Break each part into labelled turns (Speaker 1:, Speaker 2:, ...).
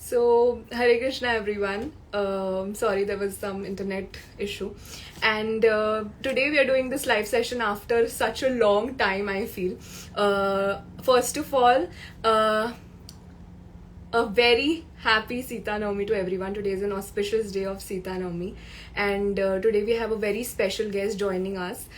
Speaker 1: So, Hare Krishna, everyone. Sorry, there was some internet issue. And today we are doing this live session after such a long time, I feel. First of all, a very happy Sita Navami to everyone. Today is an auspicious day of Sita Navami, and today we have a very special guest joining us.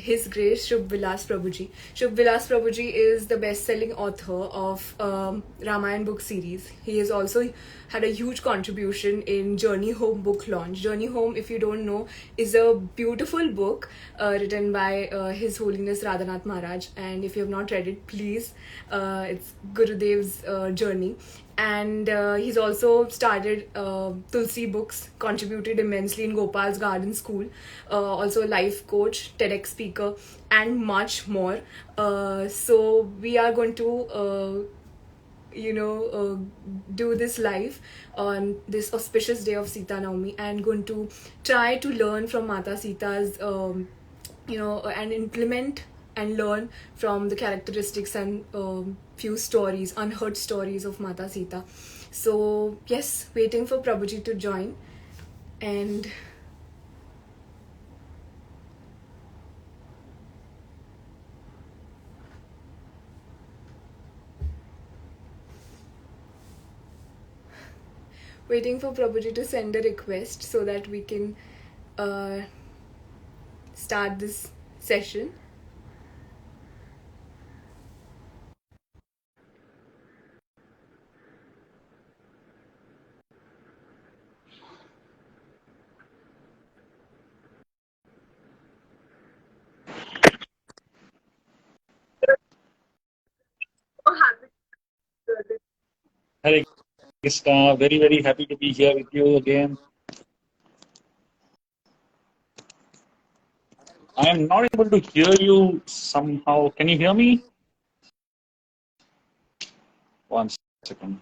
Speaker 1: His Grace Shubh Vilas Prabhuji. Shubh Vilas Prabhuji is the best-selling author of Ramayan book series. He has also had a huge contribution in Journey Home book launch. Journey Home, if you don't know, is a beautiful book written by His Holiness Radhanath Maharaj. And if you have not read it, please, it's Gurudev's journey. And he's also started Tulsi books, contributed immensely in Gopal's Garden School, also a life coach, TEDx speaker, and much more. So we are going to do this live on this auspicious day of Sita Navami, and going to try to learn from Mata Sita's, and implement and learn from the characteristics and few stories, unheard stories of Mata Sita. So yes, waiting for Prabhuji to join, and waiting for Prabhuji to send a request so that we can uh, start this session. So happy to
Speaker 2: Hare Krishna, very, very happy to be here with you again. I am not able to hear you somehow. Can you hear me? One second.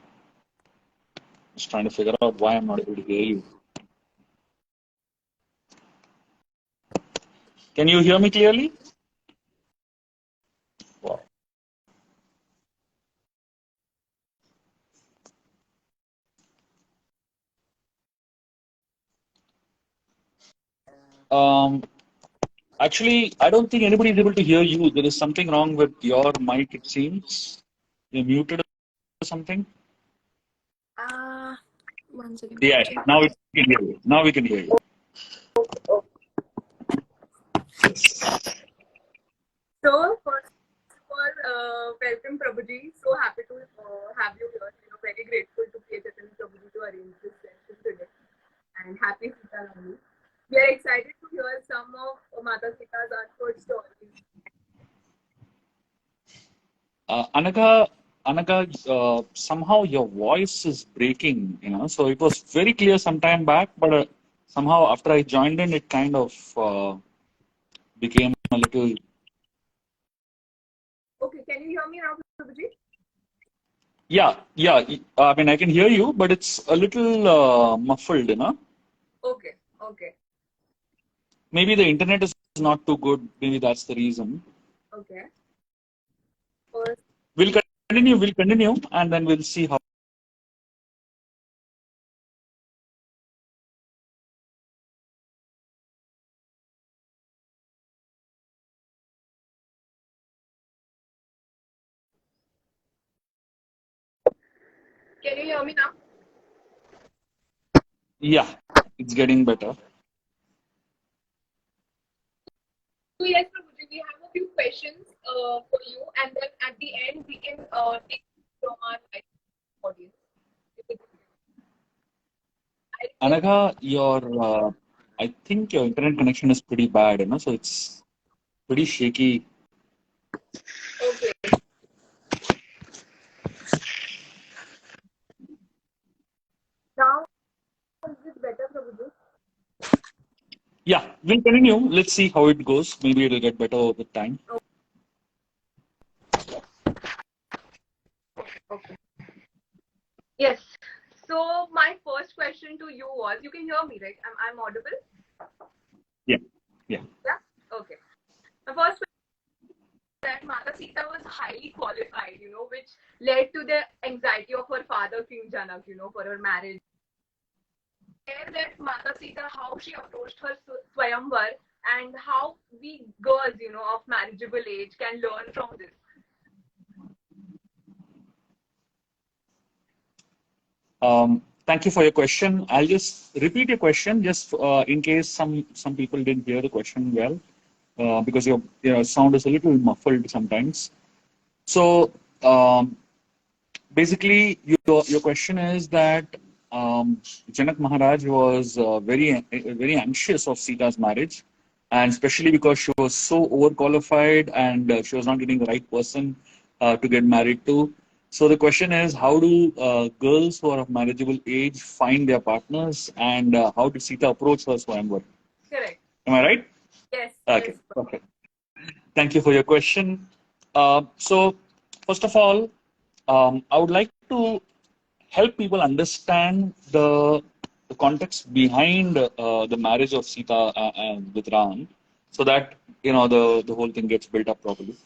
Speaker 2: Just trying to figure out why I'm not able to hear you. Can you hear me clearly? Wow. Um, Actually, I don't think anybody is able to hear you. There is something wrong with your mic, it seems. You're muted or something.
Speaker 1: uh, One second.
Speaker 2: Yeah, now we can hear you. Now we can hear you. Yes.
Speaker 1: So, first of all, welcome Prabhuji. So happy to have you here. Very grateful to KTN Prabhuji to arrange this session today. And happy Sita Navami. We are excited to hear some of Mata Sita's untold stories.
Speaker 2: Anagha, somehow your voice is breaking, So it was very clear some time back, but somehow after I joined in, it kind of became a little.
Speaker 1: Okay, can you hear me now, Prabhuji?
Speaker 2: Yeah, yeah. I mean, I can hear you, but it's a little muffled.
Speaker 1: Okay, okay,
Speaker 2: Maybe the internet is not too good. Maybe that's the reason.
Speaker 1: okay. First,
Speaker 2: We'll continue, and then we'll see how.
Speaker 1: can you hear me now?
Speaker 2: Yeah, it's getting better.
Speaker 1: So yes, Prabhuji, we have a few questions for you, and then at the end we can take from our audience.
Speaker 2: Anagha, I think your internet connection is pretty bad, So it's pretty shaky.
Speaker 1: Okay. Now is it better, Prabhuji?
Speaker 2: Yeah, we'll continue. Let's see how it goes. Maybe it'll get better with time.
Speaker 1: Okay. Yes. So my first question to you was, you can hear me, right? I'm audible?
Speaker 2: Yeah, yeah.
Speaker 1: Yeah? Okay. My first question is that Mata Sita was highly qualified, which led to the anxiety of her father, King Janak, for her marriage. Share that Mata Sita, how she approached her Swayamvar and how we girls, of marriageable age can learn from this.
Speaker 2: Thank you for your question. I'll just repeat your question, just in case some people didn't hear the question well, because your sound is a little muffled sometimes. So basically, your question is that Janak Maharaj was very anxious of Sita's marriage, and especially because she was so overqualified and she was not getting the right person to get married to. So the question is, how do girls who are of marriageable age find their partners, and how did Sita approach her Swayamvar?
Speaker 1: Correct.
Speaker 2: Am I right?
Speaker 1: Yes.
Speaker 2: Okay.
Speaker 1: Yes.
Speaker 2: Okay. Thank you for your question. So, first of all, I would like to help people understand the context behind the marriage of Sita with Ram, so that the whole thing gets built up properly.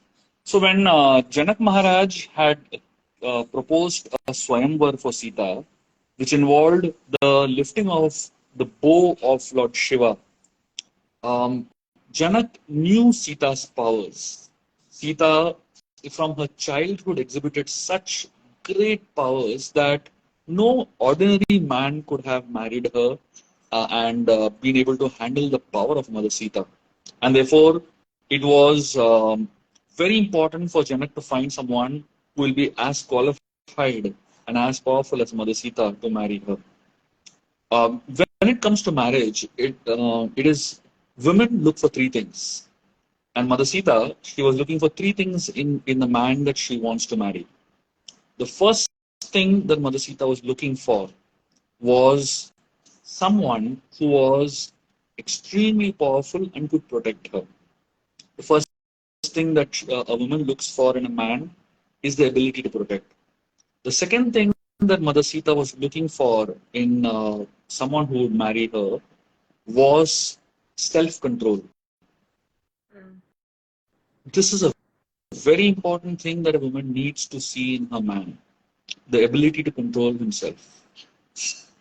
Speaker 2: So when Janak Maharaj had proposed a Swayamvar for Sita, which involved the lifting of the bow of Lord Shiva, um, Janak knew Sita's powers. Sita, from her childhood, exhibited such great powers that no ordinary man could have married her and been able to handle the power of Mother Sita. And therefore, it was very important for Janak to find someone who will be as qualified and as powerful as Mother Sita to marry her. When it comes to marriage, it is women look for three things. And Mother Sita, she was looking for three things in the man that she wants to marry. The first thing that Mother Sita was looking for was someone who was extremely powerful and could protect her. The first thing that a woman looks for in a man is the ability to protect. The second thing that Mother Sita was looking for in someone who would marry her was self control.
Speaker 1: Mm.
Speaker 2: This is a very important thing that a woman needs to see in her man, the ability to control himself.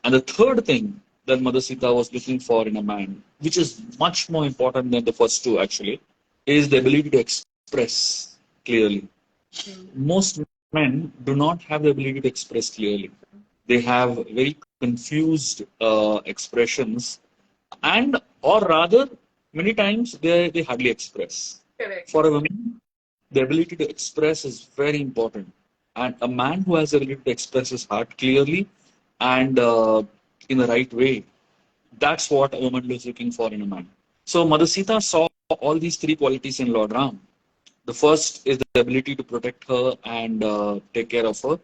Speaker 2: And the third thing that Mother Sita was looking for in a man, which is much more important than the first two actually, is the ability to express clearly.
Speaker 1: Mm.
Speaker 2: Most men do not have the ability to express clearly. They have very confused expressions, and or rather, many times they hardly express.
Speaker 1: Correct.
Speaker 2: For a woman, the ability to express is very important. And a man who has the ability to express his heart clearly and in the right way, that's what a woman is looking for in a man. So Mother Sita saw all these three qualities in Lord Ram. The first is the ability to protect her and take care of her.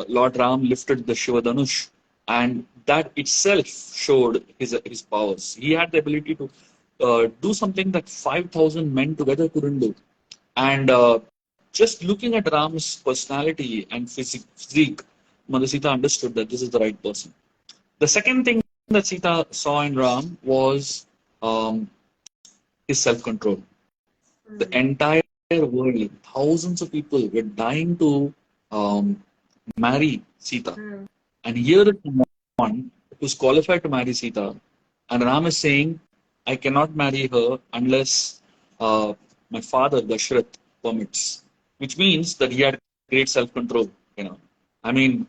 Speaker 2: Lord Ram lifted the Shiva Dhanush, and that itself showed his powers. He had the ability to do something that 5,000 men together couldn't do. And just looking at Ram's personality and physique, Mother Sita understood that this is the right person. The second thing that Sita saw in Ram was um, his self control. The
Speaker 1: Mm.
Speaker 2: entire world, thousands of people were dying to um, marry Sita.
Speaker 1: Mm.
Speaker 2: And here is someone who's qualified to marry Sita. And Ram is saying, I cannot marry her unless my father, Dashrath, permits. Which means that he had great self control. I mean,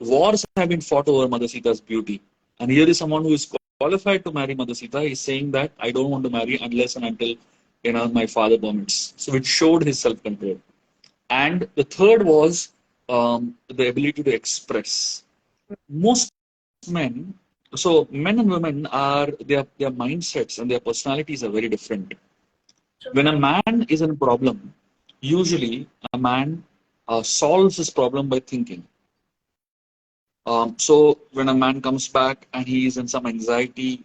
Speaker 2: wars have been fought over Mother Sita's beauty. And here is someone who is qualified to marry Mother Sita. He's saying that I don't want to marry unless and until my father permits. So it showed his self control. And the third was the ability to express. Most men, so men and women are their mindsets and their personalities are very different. When a man is in a problem, usually a man solves his problem by thinking. So when a man comes back and he is in some anxiety,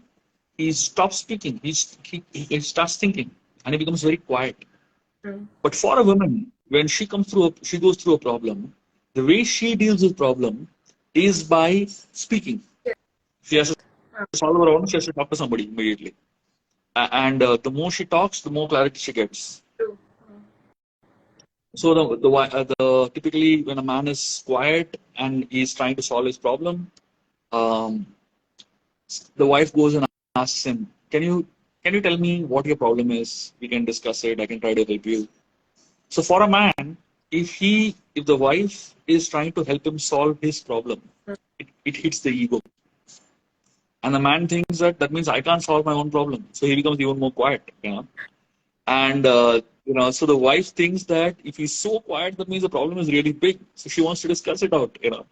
Speaker 2: he stops speaking. He starts thinking, and he becomes very quiet.
Speaker 1: Mm.
Speaker 2: But for a woman, when she goes through a problem. The way she deals with problem is by speaking. She has to solve her own. She has to talk to somebody immediately. And the more she talks, the more clarity she gets.
Speaker 1: True.
Speaker 2: So the typically when a man is quiet and he's trying to solve his problem, um, the wife goes and asks him, can you tell me what your problem is? We can discuss it. I can try to help you." So for a man, if the wife is trying to help him solve his problem, it hits the ego, and the man thinks that that means I can't solve my own problem. So he becomes even more quiet, you know. And so the wife thinks that if he's so quiet, that means the problem is really big. So she wants to discuss it out, you know.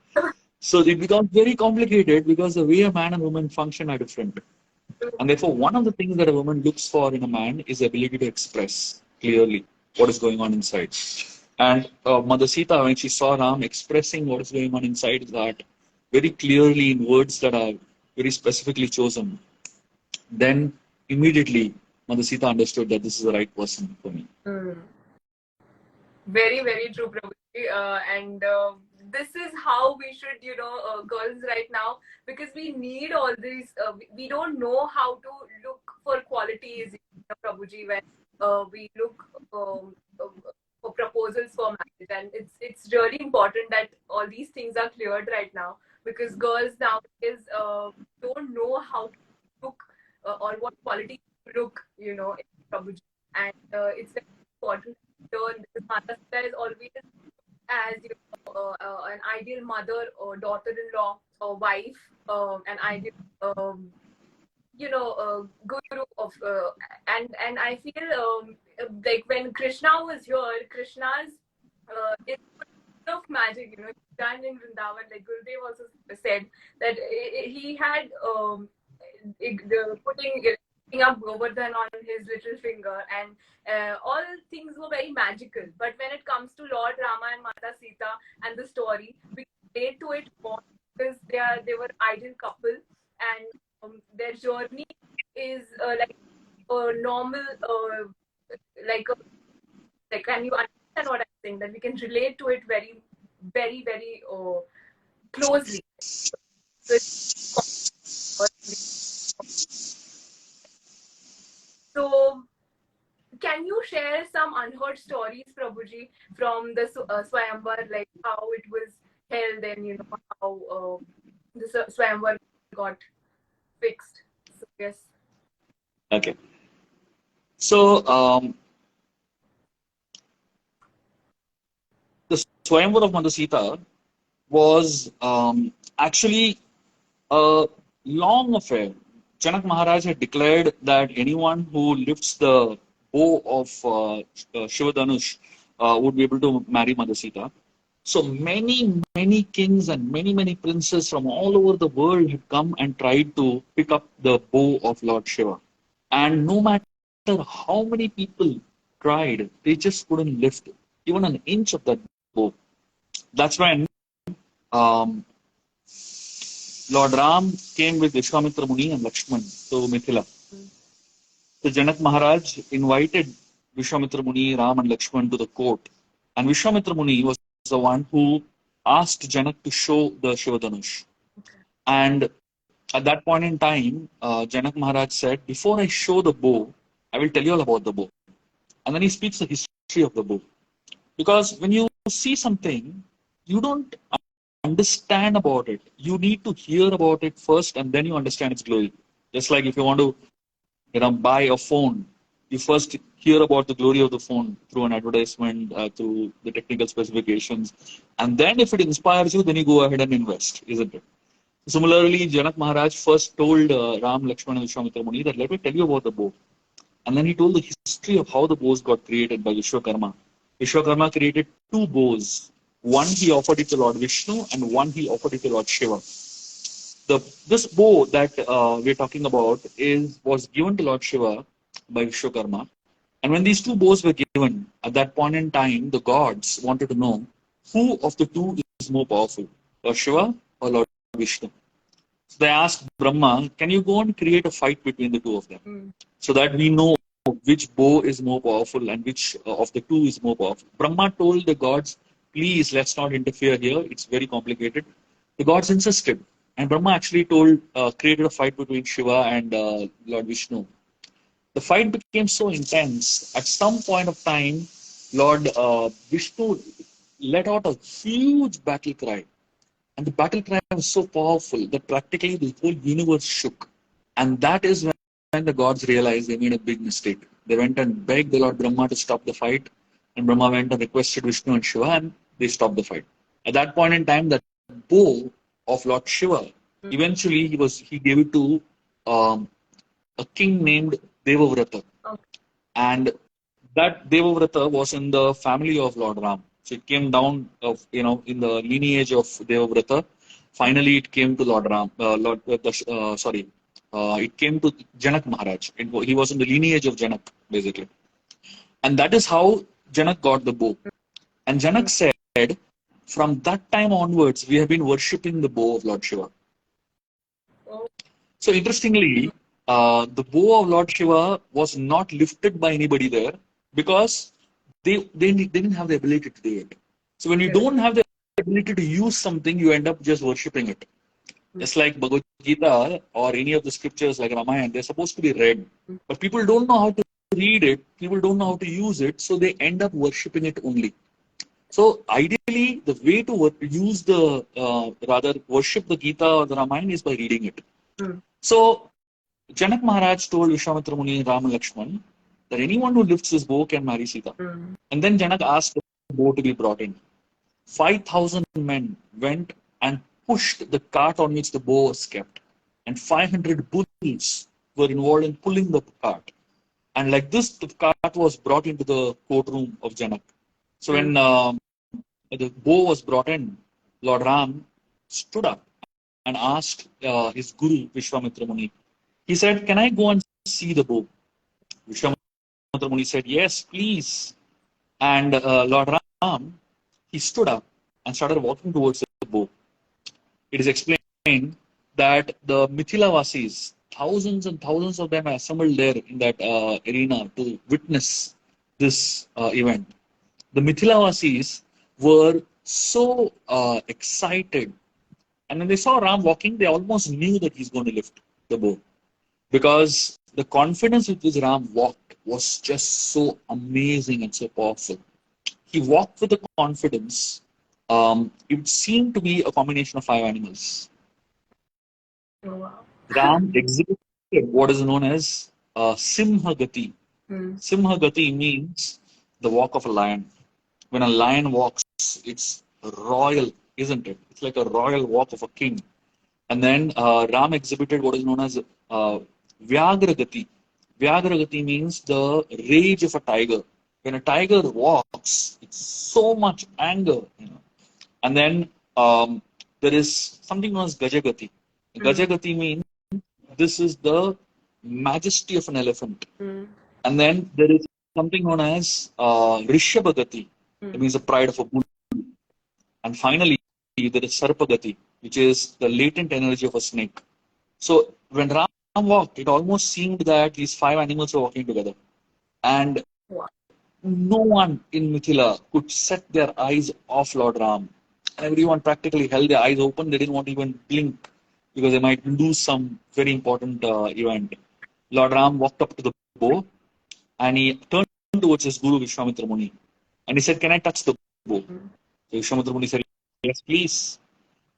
Speaker 2: So it becomes very complicated because the way a man and woman function are different. And therefore, one of the things that a woman looks for in a man is the ability to express clearly what is going on inside. And Mother Sita, when she saw Ram expressing what is going on inside his heart very clearly in words that are very specifically chosen, then immediately Mother Sita understood that this is the right person for me.
Speaker 1: Very, very true, Prabhuji. And this is how we should, girls right now, because we need all these. We don't know how to look for qualities, Prabhuji, when we look for proposals for marriage, and it's really important that all these things are cleared right now, because girls nowadays don't know how to look or what quality to look, in Prabhuji, and it's very important because Mata Sita is always as an ideal mother or daughter-in-law or wife, an ideal guru of and I feel like when Krishna was here, Krishna's is full of magic, done in Vrindavan. Like Gurudev also said that he had putting up Govardhan on his little finger, and all things were very magical. But when it comes to Lord Rama and Mata Sita and the story, we relate to it more because they were ideal couple, and their journey is like a normal, can you understand what I'm saying? That we can relate to it very, very, very closely. So, can you share some unheard stories, Prabhuji, from the Swayamvar, like how it was held and how the Swayamvar got fixed? So, yes.
Speaker 2: Okay. So the Swayamvar of Mother Sita was actually a long affair. Janak Maharaj had declared that anyone who lifts the bow of Shiva Dhanush would be able to marry Mother Sita. So many kings and many princes from all over the world had come and tried to pick up the bow of Lord Shiva. And no matter how many people tried, they just couldn't lift even an inch of that bow. That's when um, Lord Ram came with Vishwamitra Muni and Lakshman to Mithila. So Janak Maharaj invited Vishwamitra Muni, Ram and Lakshman to the court. And Vishwamitra Muni was the one who asked Janak to show the Shiva Dhanush. And at that point in time, Janak Maharaj said, before I show the bow, I will tell you all about the bow. And then he speaks the history of the bow. Because when you see something, you don't understand about it. You need to hear about it first and then you understand its glory. Just like if you want to buy a phone, you first hear about the glory of the phone through an advertisement, through the technical specifications. And then if it inspires you, then you go ahead and invest, isn't it? Similarly, Janak Maharaj first told Ram, Lakshman and Vishwamitra Muni that let me tell you about the bow. And then he told the history of how the bows got created by Vishwakarma. Vishwakarma created two bows. One he offered it to Lord Vishnu and one he offered it to Lord Shiva. This bow that we're talking about was given to Lord Shiva by Vishwakarma. And when these two bows were given, at that point in time, the gods wanted to know who of the two is more powerful, Lord Shiva or Lord Vishnu. So they asked Brahma, can you go and create a fight between the two of them so that we know which bow is more powerful and which of the two is more powerful? Brahma told the gods, please, let's not interfere here. It's very complicated. The gods insisted. And Brahma actually created a fight between Shiva and Lord Vishnu. The fight became so intense. At some point of time, Lord Vishnu let out a huge battle cry. And the battle cry was so powerful that practically the whole universe shook. And that is when the gods realized they made a big mistake. They went and begged the Lord Brahma to stop the fight. And Brahma went and requested Vishnu and Shiva, and they stopped the fight. At that point in time, that bow of Lord Shiva, eventually he gave it to um, a king named Devavrata. And that Devavrata was in the family of Lord Ram. So it came down of in the lineage of Devavrata. Finally, it came to Lord Ram. It came to Janak Maharaj. He was in the lineage of Janak basically, and that is how Janak got the bow. And Janak said, from that time onwards, we have been worshipping the bow of Lord Shiva. So interestingly, the bow of Lord Shiva was not lifted by anybody there because they didn't have the ability to do it. So when you don't have the ability to use something, you end up just worshipping it. Just like Bhagavad Gita or any of the scriptures like Ramayana, they're supposed to be read. But people don't know how to read it, people don't know how to use it, so they end up worshipping it only. So ideally, the way to use rather worship the Gita or the Ramayana is by reading it. So Janak Maharaj told Vishwamitra Muni, Ram and Lakshman that anyone who lifts his bow can marry Sita. And then Janak asked the bow to be brought in. 5,000 men went and pushed the cart on which the bow was kept. And 500 bulls were involved in pulling the cart. And like this, the cart was brought into the courtroom of Janak. So when the bow was brought in, Lord Ram stood up and asked his guru, Vishwamitra Muni. He said, can I go and see the bow? Vishwamitra Muni said, yes, please. And Lord Ram, he stood up and started walking towards the bow. It is explained that the Mithilavasis, thousands and thousands of them are assembled there in that arena to witness this event. The Mithilavasis were so excited. And when they saw Ram walking, they almost knew that he's going to lift the bow. Because the confidence with which Ram walked was just so amazing and so powerful. He walked with a confidence. It seemed to be a combination of 5 animals. Ram exhibited what is known as Simha Gati. Simha Gati means the walk of a lion. When a lion walks, it's royal, isn't it? It's like a royal walk of a king. And then Ram exhibited what is known as Vyagragati. Vyagragati means the rage of a tiger. When a tiger walks, it's so much anger. And then there is something known as Gajagati. Gajagati means this is the majesty of an elephant. And then there is something known as Rishabhagati. It means the pride of a bull. And finally, there is Sarpagati, which is the latent energy of a snake. So when Ram walked, it almost seemed that these 5 animals were walking together. And no one in Mithila could set their eyes off Lord Ram. Everyone practically held their eyes open. They didn't want to even blink because they might lose some very important event. Lord Ram walked up to the bow and he turned towards his guru Vishwamitra Muni. And he said, can I touch the bow? So Vishwamitra Muni said, yes, please.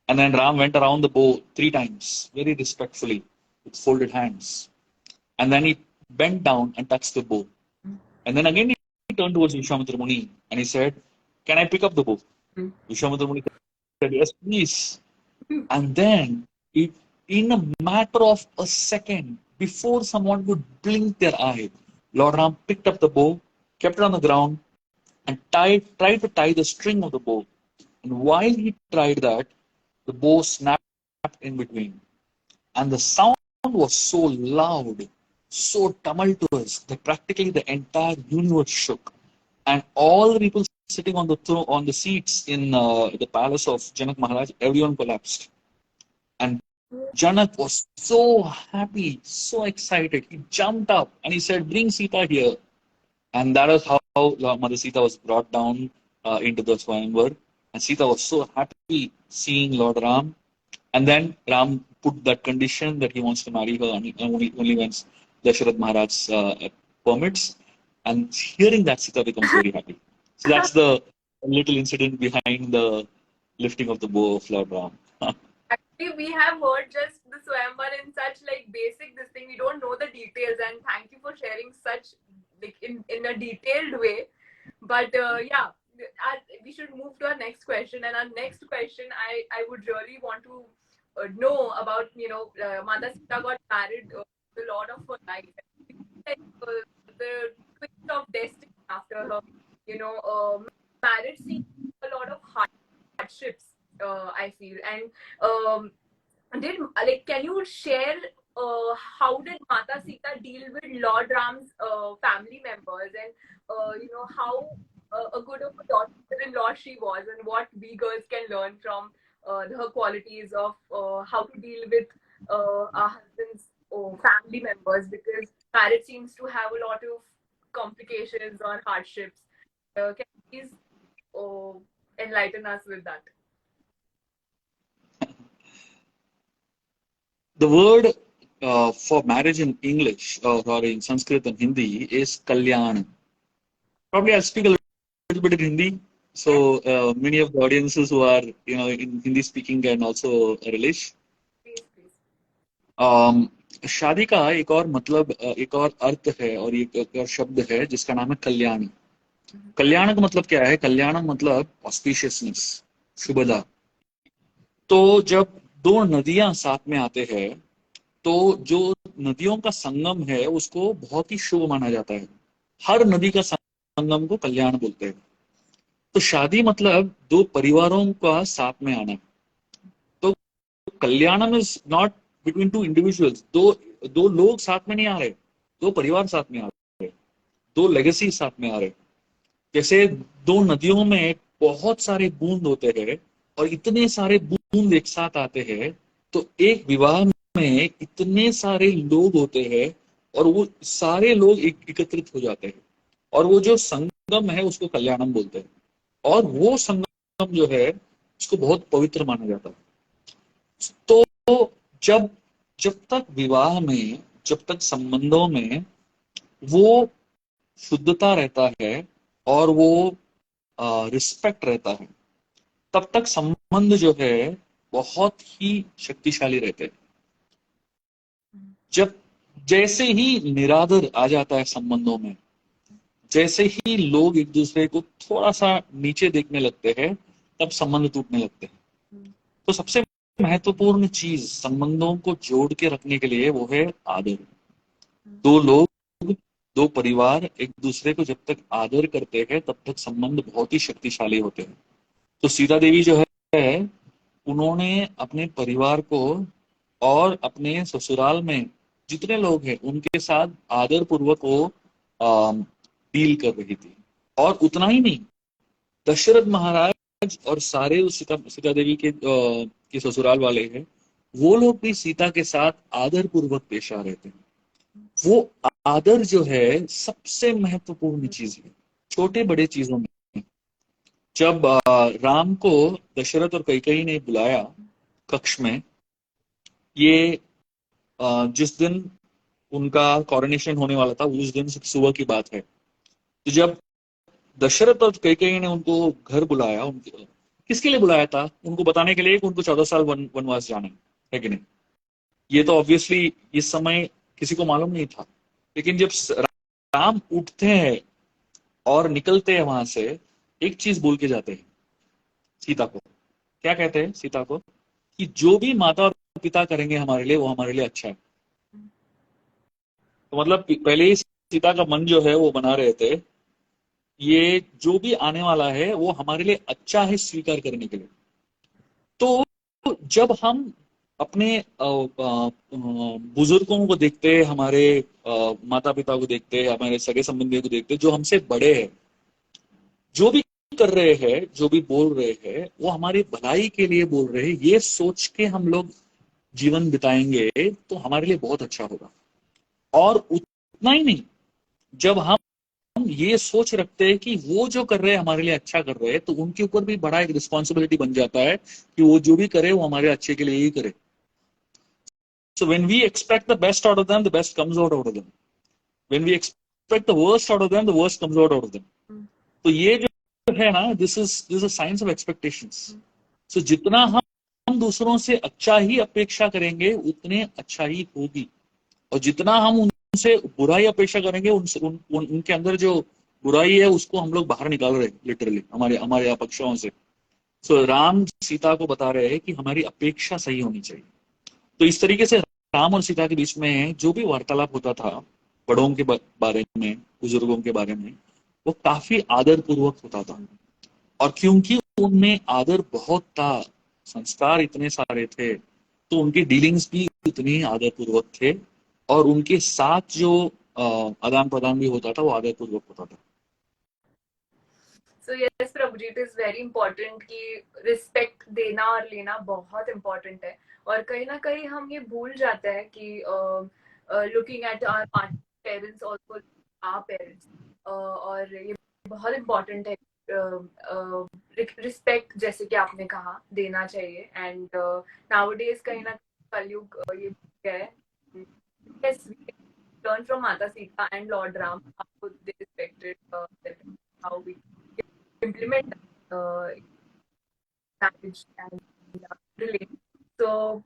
Speaker 2: And then Ram went around the bow 3 times, very respectfully, with folded hands. And then he bent down and touched the bow. And then again he turned towards Vishwamitra Muni and he said, can I pick up the bow? Vishwamitra Muni said, yes, please. And then, in a matter of a second, before someone could blink their eye, Lord Ram picked up the bow, kept it on the ground, and tried to tie the string of the bow. And while he tried that, the bow snapped in between. And the sound was so loud, so tumultuous, that practically the entire universe shook. And all the people sitting on the seats in the palace of Janak Maharaj, everyone collapsed. And Janak was so happy, so excited. He jumped up and he said, bring Sita here. And that is how Mother Sita was brought down into the Swayamvar. And Sita was so happy seeing Lord Ram. And then Ram put that condition that he wants to marry her only when Dasharath Maharaj permits. And hearing that, Sita becomes very happy. So that's the little incident behind the lifting of the bow of Lord Ram.
Speaker 1: Actually, we have heard just the Swayamvar in such like basic this thing. We don't know the details, and thank you for sharing such like in a detailed way. But yeah, we should move to our next question. And our next question, I would really want to know about Mata Sita got married the Lord of her life. Like, the twist of destiny after her, you know, marriage seems a lot of hardships. I feel and did like can you share how did Mata Sita deal with Lord Ram's family members and how a good of a daughter-in-law she was and what we girls can learn from her qualities of how to deal with our husband's family members because marriage seems to have a lot of complications or hardships. Can you please uh, enlighten us with that?
Speaker 2: The word for marriage in English or in Sanskrit and Hindi is Kalyan. Probably I'll speak a little bit in Hindi.
Speaker 1: Yes,
Speaker 2: So many of the audiences who are in Hindi speaking can also relish.
Speaker 1: please, please.
Speaker 2: शादी का एक और मतलब एक और अर्थ है और एक और शब्द है जिसका नाम है कल्याण. कल्याण का मतलब क्या है? कल्याण मतलब ऑस्पिशियसनेस, शुभदा. तो जब दो नदियां साथ में आते हैं तो जो नदियों का संगम है उसको बहुत ही शुभ माना जाता है. हर नदी का संगम को कल्याण बोलते हैं. तो शादी मतलब दो परिवारों का साथ में आना. तो kalyanam is not between two individuals. दो दो लोग साथ में नहीं आ रहे, दो परिवार साथ में आ रहे, दो लेगेसी साथ में आ रहे. जैसे दो नदियों में बहुत सारे बूंद होते हैं और इतने सारे बूंद एक साथ आते हैं तो एक विवाह में इतने सारे लोग होते हैं और वो सारे लोग एकत्रित हो जाते हैं और वो जो संगम है उसको कल्याणम बोलते हैं. और वो संगम जो है उसको बहुत पवित्र माना जाता है. तो जब जब तक विवाह में, जब तक संबंधों में वो शुद्धता रहता है और वो रिस्पेक्ट रहता है तब तक संबंध जो है बहुत ही शक्तिशाली रहते हैं. जब जैसे ही निरादर आ जाता है संबंधों में, जैसे ही लोग एक दूसरे को थोड़ा सा नीचे देखने लगते हैं तब संबंध टूटने लगते हैं. तो सबसे महत्वपूर्ण चीज संबंधों को जोड़ के रखने के लिए वो है आदर. दो लोग, दो परिवार एक दूसरे को जब तक आदर करते हैं तब तक संबंध बहुत ही शक्तिशाली होते हैं. तो सीता देवी जो है उन्होंने अपने परिवार को और अपने ससुराल में जितने लोग हैं उनके साथ आदर पूर्वक वो डील कर रही थी. और उतना ही नहीं, दशरथ महाराज और सारे उस सीता देवी के ससुराल वाले हैं वो लोग भी सीता के साथ आदर पूर्वक पेश आ रहे थे. वो आदर जो है सबसे महत्वपूर्ण चीज है छोटे बड़े चीजों में. जब राम को दशरथ और कैकेयी ने बुलाया कक्ष में, ये जिस दिन उनका कॉरोनेशन होने वाला था उस दिन सुबह की बात है. तो जब दशरथ और कैकेयी ने उनको घर बुलाया, उनके किसके लिए बुलाया था? उनको बताने के लिए कि उनको 14 साल वनवास जाना है कि नहीं. ये तो ऑब्वियसली इस समय किसी को मालूम नहीं था. लेकिन जब राम उठते हैं और निकलते हैं वहां से, एक चीज बोल के जाते हैं सीता को. क्या कहते हैं सीता को? कि जो भी माता और पिता करेंगे हमारे लिए वो हमारे लिए अच्छा है. तो मतलब पहले ही सीता का मन जो है वो बना रहे थे ये जो भी आने वाला है वो हमारे लिए अच्छा है स्वीकार करने के लिए. तो जब हम अपने बुजुर्गों को देखते हैं, हमारे माता पिता को देखते हैं, हमारे सगे संबंधियों को देखते हैं जो हमसे बड़े हैं, जो भी कर रहे हैं, जो भी बोल रहे हैं वो हमारी भलाई के लिए बोल रहे हैं, ये सोच के हम लोग जीवन बिताएंगे तो हमारे लिए बहुत अच्छा होगा. और उतना ही नहीं, जब हम ये सोच रखते हैं कि वो जो कर रहे हैं हमारे लिए अच्छा कर रहे हैं तो उनके ऊपर भी बड़ा एक रिस्पॉन्सिबिलिटी बन जाता है कि वो जो भी करे वो हमारे अच्छे के लिए ही करे. So when we expect the best out of them, the best comes out of them. When we expect the worst out of them, the worst comes out of them. तो ये है ना, this is science of expectations. So जितना हम दूसरों से अच्छा ही अपेक्षा करेंगे उतने अच्छा ही होगी, और जितना हम उनसे बुराई अपेक्षा करेंगे उनके अंदर जो बुराई है उसको हम लोग बाहर निकाल रहे हैं लिटरली हमारे हमारे अपेक्षाओं से। सो राम सीता को बता रहे हैं कि हमारी अपेक्षा सही होनी चाहिए। तो इस तरीके से राम और सीता के बीच में जो भी वार्तालाप होता था बड़ों के बारे में, बुजुर्गों के बारे में, वो काफी आदर पूर्वक होता था। और क्योंकि उनमें आदर बहुत था, संस्कार इतने सारे थे, तो उनकी डीलिंग्स भी इतनी आदर पूर्वक थे, और उनके साथ जो आदान प्रदान भी होता था वो आदर पूर्वक होता था।
Speaker 1: So yes Prabhu ji, it is very important कि रिस्पेक्ट देना और लेना बहुत इंपॉर्टेंट है। और कहीं ना कहीं हम ये भूल जाते हैं कि looking at our parents also our parents, और ये बहुत इंपॉर्टेंट है। रिस्पेक्ट जैसे कि आपने कहा देना चाहिए। एंड नाउअडेज कहीं ना कहीं कलयुग ये है। Yes, we learn from Mata Sita and Lord Ram how they respected how we implement marriage and relate. So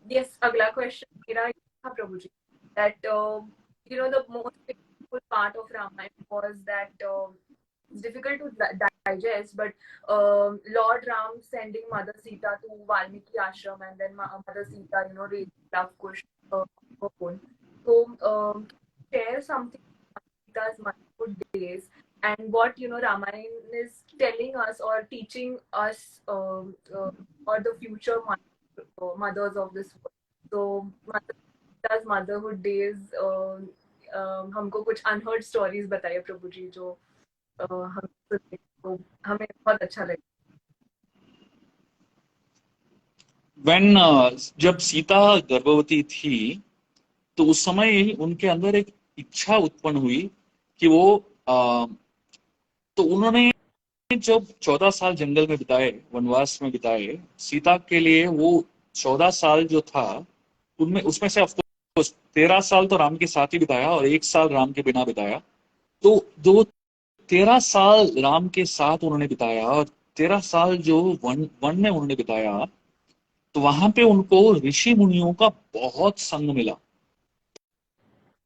Speaker 1: yes, अगला question मेरा ये था प्रभु जी, that the most painful part of Ramayana was that it's difficult to digest, but Lord Ram sending Mother Sita to Valmiki ashram, and then Mother Sita, raising love kush her own. So, share something about Sita's motherhood days and what Ramayana is telling us or teaching us, or the future mothers of this world. So, Mother Sita's motherhood days. हमको कुछ unheard stories बताइए प्रभु जी, जो हम सुने तो हमें बहुत अच्छा लगे।
Speaker 2: When जब सीता गर्भवती थी तो उस समय उनके अंदर एक इच्छा उत्पन्न हुई कि वो तो उन्होंने जब 14 साल जंगल में बिताए, वनवास में बिताए, सीता के लिए वो 14 साल जो था उनमें उसमें से ऑफकोर्स 13 साल तो राम के साथ ही बिताया और 1 साल राम के बिना बिताया। तो जो 13 साल राम के साथ उन्होंने बिताया और 13 साल जो वन वन में उन्होंने बिताया, तो वहां पे उनको ऋषि मुनियों का बहुत संग मिला।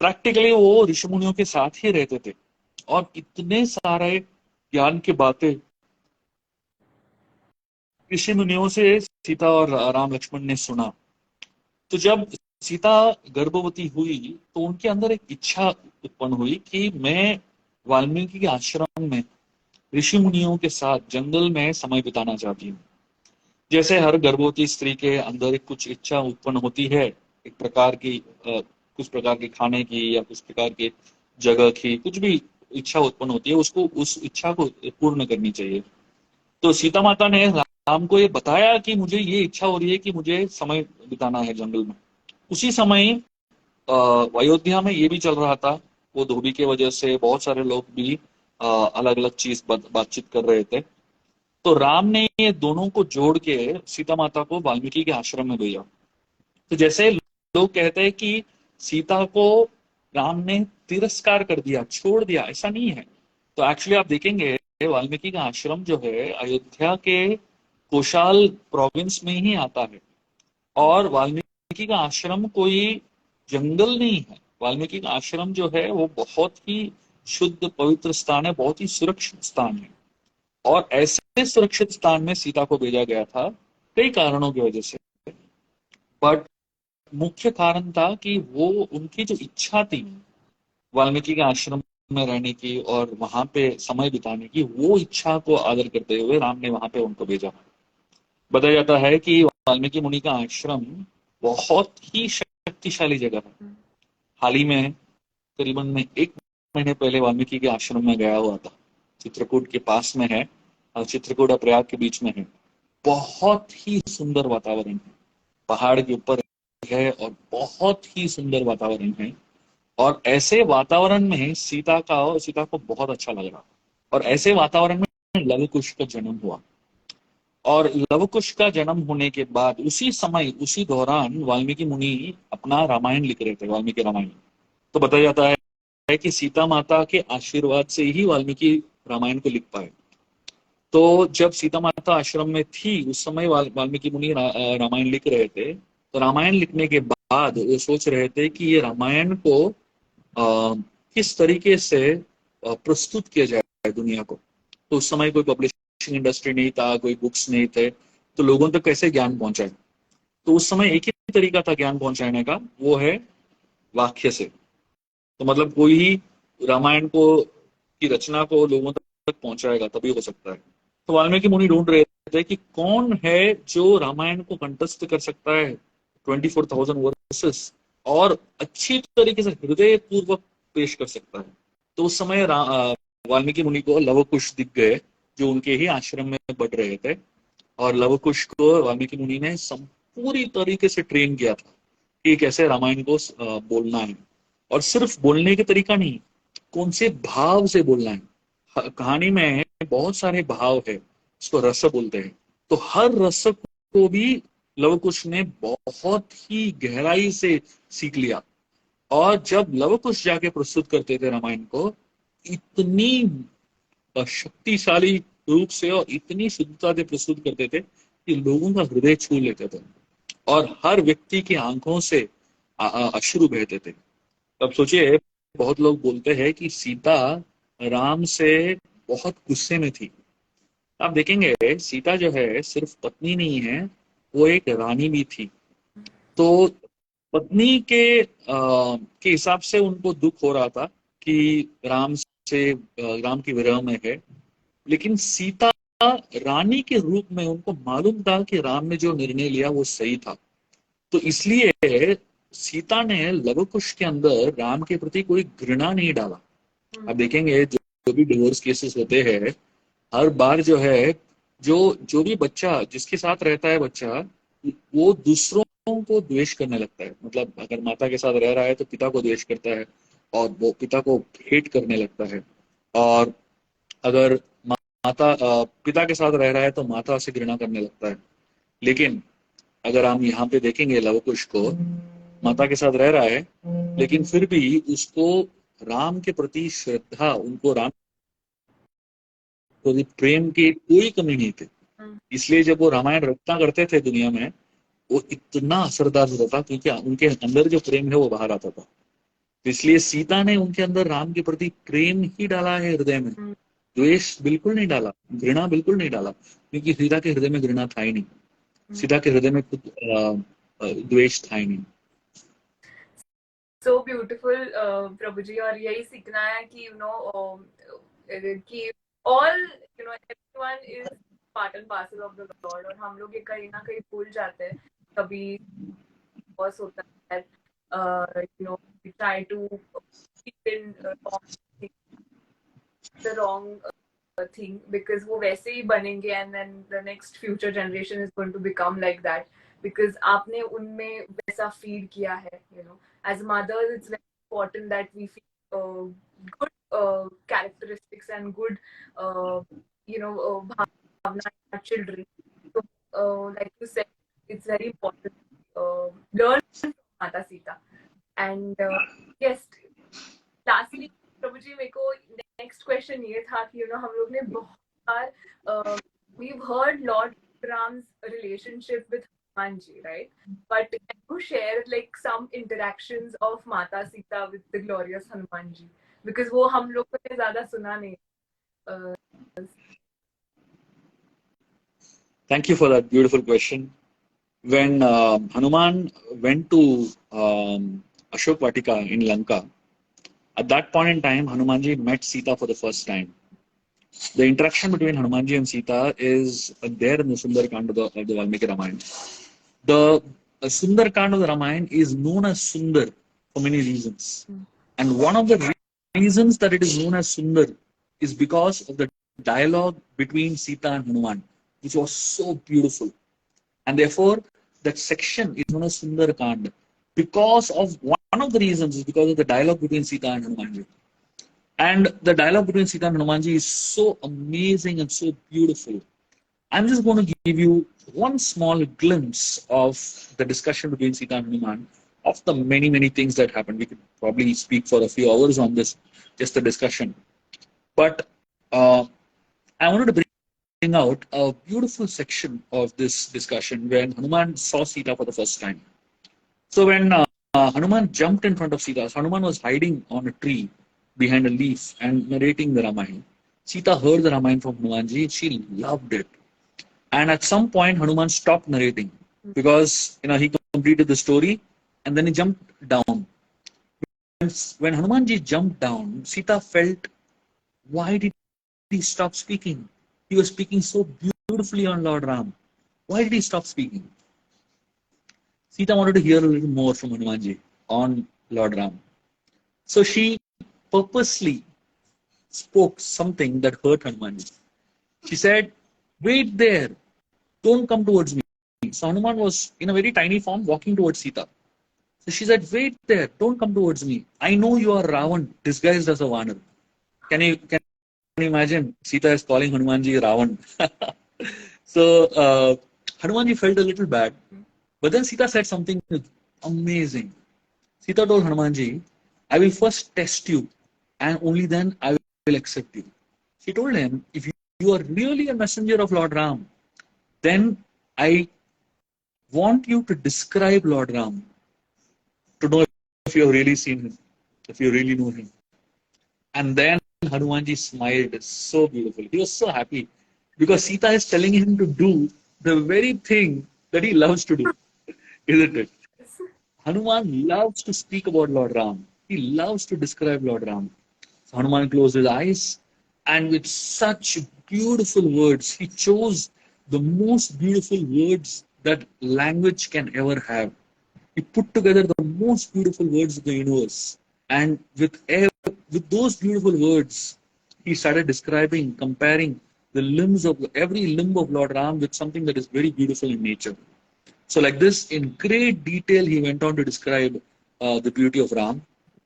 Speaker 2: प्रैक्टिकली वो ऋषि मुनियों के साथ ही रहते थे और इतने सारे ज्ञान की बातें ऋषि मुनियों से सीता और राम लक्ष्मण ने सुना। तो जब सीता गर्भवती हुई तो उनके अंदर एक इच्छा उत्पन्न हुई कि मैं वाल्मीकि के आश्रम में ऋषि मुनियों के साथ जंगल में समय बिताना चाहती हूँ। जैसे हर गर्भवती स्त्री के अंदर एक कुछ इच्छा उत्पन्न होती है, एक प्रकार की कुछ प्रकार के खाने की या कुछ प्रकार की जगह की, कुछ भी इच्छा उत्पन्न होती है, उसको उस इच्छा को पूर्ण करनी चाहिए। तो सीता माता ने राम को ये बताया कि मुझे ये इच्छा हो रही है कि मुझे समय बिताना है जंगल में। उसी समय अयोध्या में ये भी चल रहा था, वो धोबी की वजह से बहुत सारे लोग भी अलग अलग चीज बातचीत कर रहे थे। तो राम ने ये दोनों को जोड़ के सीता माता को वाल्मीकि के आश्रम में भेजा। तो जैसे लोग कहते हैं कि सीता को राम ने तिरस्कार कर दिया, छोड़ दिया, ऐसा नहीं है। तो एक्चुअली आप देखेंगे वाल्मीकि का आश्रम जो है अयोध्या के कौशाल प्रोविंस में ही आता है, और वाल्मीकि का आश्रम कोई जंगल नहीं है। वाल्मीकि का आश्रम जो है वो बहुत ही शुद्ध पवित्र स्थान है, बहुत ही सुरक्षित स्थान है। और ऐसे सुरक्षित स्थान में सीता को भेजा गया था कई कारणों की वजह से, बट मुख्य कारण था कि वो उनकी जो इच्छा थी वाल्मीकि के आश्रम में रहने की और वहां पे समय बिताने की, वो इच्छा को आदर करते हुए राम ने वहां पे उनको भेजा। बताया जाता है कि वाल्मीकि मुनि का आश्रम बहुत ही शक्तिशाली जगह है। हाल ही में करीबन में 1 महीने पहले वाल्मीकि के आश्रम में गया हुआ था। चित्रकूट के पास में है और चित्रकूट और प्रयाग के बीच में है। बहुत ही सुंदर वातावरण है, पहाड़ के ऊपर है और बहुत ही सुंदर वातावरण है। और ऐसे वातावरण में सीता को बहुत अच्छा लग रहा, और ऐसे वातावरण में लव कुश का जन्म हुआ। और लव कुश का जन्म होने के बाद उसी समय उसी दौरान वाल्मीकि मुनि अपना रामायण लिख रहे थे, वाल्मीकि रामायण। तो बताया जाता है कि सीता माता के आशीर्वाद से ही वाल्मीकि रामायण को लिख पाए। तो जब सीता माता आश्रम में थी उस समय वाल्मीकि मुनि रामायण लिख रहे थे। तो रामायण लिखने के बाद वो सोच रहे थे कि ये रामायण को किस तरीके से प्रस्तुत किया जाए दुनिया को। तो उस समय कोई पब्लिशिंग इंडस्ट्री नहीं था, कोई बुक्स नहीं थे, तो लोगों तक कैसे ज्ञान पहुंचाए। तो उस समय एक ही तरीका था ज्ञान पहुंचाने का, वो है वाक्य से। तो मतलब कोई ही रामायण को की रचना को लोगों तक पहुंचाएगा तभी हो सकता है। तो वाल्मीकि मुनि ढूंढ रहे थे कि कौन है जो रामायण को कंठस्थ कर सकता है 24,000 वर्सेस और अच्छी तरीके से हृदय पूर्वक पेश कर सकता है। तो उस समय वाल्मीकि मुनि को लव कुश दिख गए जो उनके ही आश्रम में बढ़ रहे थे। और लव कुश को वाल्मीकि मुनि ने पूरी तरीके से ट्रेन किया था कि कैसे रामायण को बोलना है। और सिर्फ बोलने के तरीका नहीं, कौन से भाव से बोलना है। कहानी में बहुत सारे भाव है, इसको रस बोलते हैं। तो हर रस को भी लव कुश ने बहुत ही गहराई से सीख लिया। और जब लव कुश जाके प्रस्तुत करते थे रामायण को, इतनी शक्तिशाली रूप से और इतनी शुद्धता से प्रस्तुत करते थे कि लोगों का हृदय छू लेते थे और हर व्यक्ति की आंखों से अश्रु बहते थे। अब सोचिए, बहुत लोग बोलते हैं कि सीता राम से बहुत गुस्से में थी। आप देखेंगे सीता जो है सिर्फ पत्नी नहीं है, वो एक रानी भी थी। तो पत्नी के हिसाब से उनको दुख हो रहा था कि राम की विरह में है। लेकिन सीता रानी के रूप में उनको मालूम था कि राम ने जो निर्णय लिया वो सही था। तो इसलिए सीता ने लव कुश के अंदर राम के प्रति कोई घृणा नहीं डाला। आप देखेंगे जो भी डिवोर्स केसेस होते हैं, हर बार जो है जो जो भी बच्चा जिसके साथ रहता है बच्चा, वो दूसरों को द्वेष करने लगता है। मतलब अगर माता के साथ रह रहा है तो पिता को द्वेष करता है और वो पिता को हेट करने लगता है। और अगर पिता के साथ रह रहा है तो माता से घृणा करने लगता है। लेकिन अगर हम यहाँ पे देखेंगे लव कुश को, माता के साथ रह रहा है लेकिन फिर भी उसको राम के प्रति श्रद्धा, उनको राम के प्रति प्रेम की कोई कमी नहीं थी। इसलिए जब वो रामायण रचना करते थे दुनिया में, वो इतना असरदार होता था क्योंकि उनके अंदर जो प्रेम है वो बाहर आता था। तो इसलिए सीता ने उनके अंदर राम के प्रति प्रेम ही डाला है हृदय में, द्वेष बिल्कुल नहीं डाला, घृणा बिल्कुल नहीं डाला, क्योंकि सीता के हृदय में घृणा था ही नहीं, सीता के हृदय में खुद द्वेष था ही नहीं।
Speaker 1: सो ब्यूटीफुल प्रभु जी। और यही सीखना है कि कि all everyone is part and parcel of the Lord. और हम लोग ये कहीं ना कहीं भूल जाते हैं कभी। बस होता है we try to keep in the wrong thing because वो वैसे ही बनेंगे and then the next future generation is going to become like that because आपने उनमें वैसा feed किया है। As mothers it's very important that we feed good characteristics and good bhavna in our children. So like you said, it's very important learn from Mata Sita. And yes, lastly प्रभु जी मेरे को next question ये था कि हम लोग ने बहुत बार we've heard Lord Ram's relationship with Hanuman ji, right? But can you share like some interactions of Mata Sita with the glorious Hanuman ji? Because वो हम लोग को ज़्यादा सुना नहीं।
Speaker 2: Thank you for that beautiful question. When Hanuman went to Ashok Vatika in Lanka, at that point in time, Hanumanji met Sita for the first time. The interaction between Hanumanji and Sita is there in the Sundarkand of the Valmiki Ramayana. The Sundarkand of the Ramayana is known as Sundar for many reasons. And one of the reasons that it is known as Sundar is because of the dialogue between Sita and Hanuman, which was so beautiful. And therefore, that section is known as Sundarkand. Because of one of the reasons is because of the dialogue between Sita and Hanumanji. And the dialogue between Sita and Hanumanji is so amazing and so beautiful. I'm just going to give you one small glimpse of the discussion between Sita and Hanuman, of the many, many things that happened. We could probably speak for a few hours on this, just the discussion. But I wanted to bring out a beautiful section of this discussion when Hanuman saw Sita for the first time. So when Hanuman jumped in front of Sita, so Hanuman was hiding on a tree behind a leaf and narrating the Ramayana. Sita heard the Ramayana from Hanumanji. She loved it. And at some point, Hanuman stopped narrating because he completed the story and then he jumped down. When Hanumanji jumped down, Sita felt, why did he stop speaking? He was speaking so beautifully on Lord Ram. Why did he stop speaking? Sita wanted to hear a little more from Hanumanji on Lord Ram. So she purposely spoke something that hurt Hanumanji. She said, wait there, don't come towards me. So Hanuman was in a very tiny form walking towards Sita. So she said, wait there, don't come towards me. I know you are Ravan disguised as a Vanar. Can you imagine? Sita is calling Hanumanji Ravan. So Hanumanji felt a little bad. But then Sita said something amazing. Sita told Hanumanji, I will first test you and only then I will accept you. She told him, if you are really a messenger of Lord Ram, then I want you to describe Lord Ram to know if you have really seen him, if you really know him. And then Hanumanji smiled so beautifully. He was so happy because Sita is telling him to do the very thing that he loves to do, isn't it? Hanuman loves to speak about Lord Ram. He loves to describe Lord Ram. So Hanuman closed his eyes and with such beautiful words, he chose the most beautiful words that language can ever have. He put together the most beautiful words of the universe. And with those beautiful words, he started describing, comparing the limbs of every limb of Lord Ram with something that is very beautiful in nature. So like this, in great detail, he went on to describe the beauty of Ram.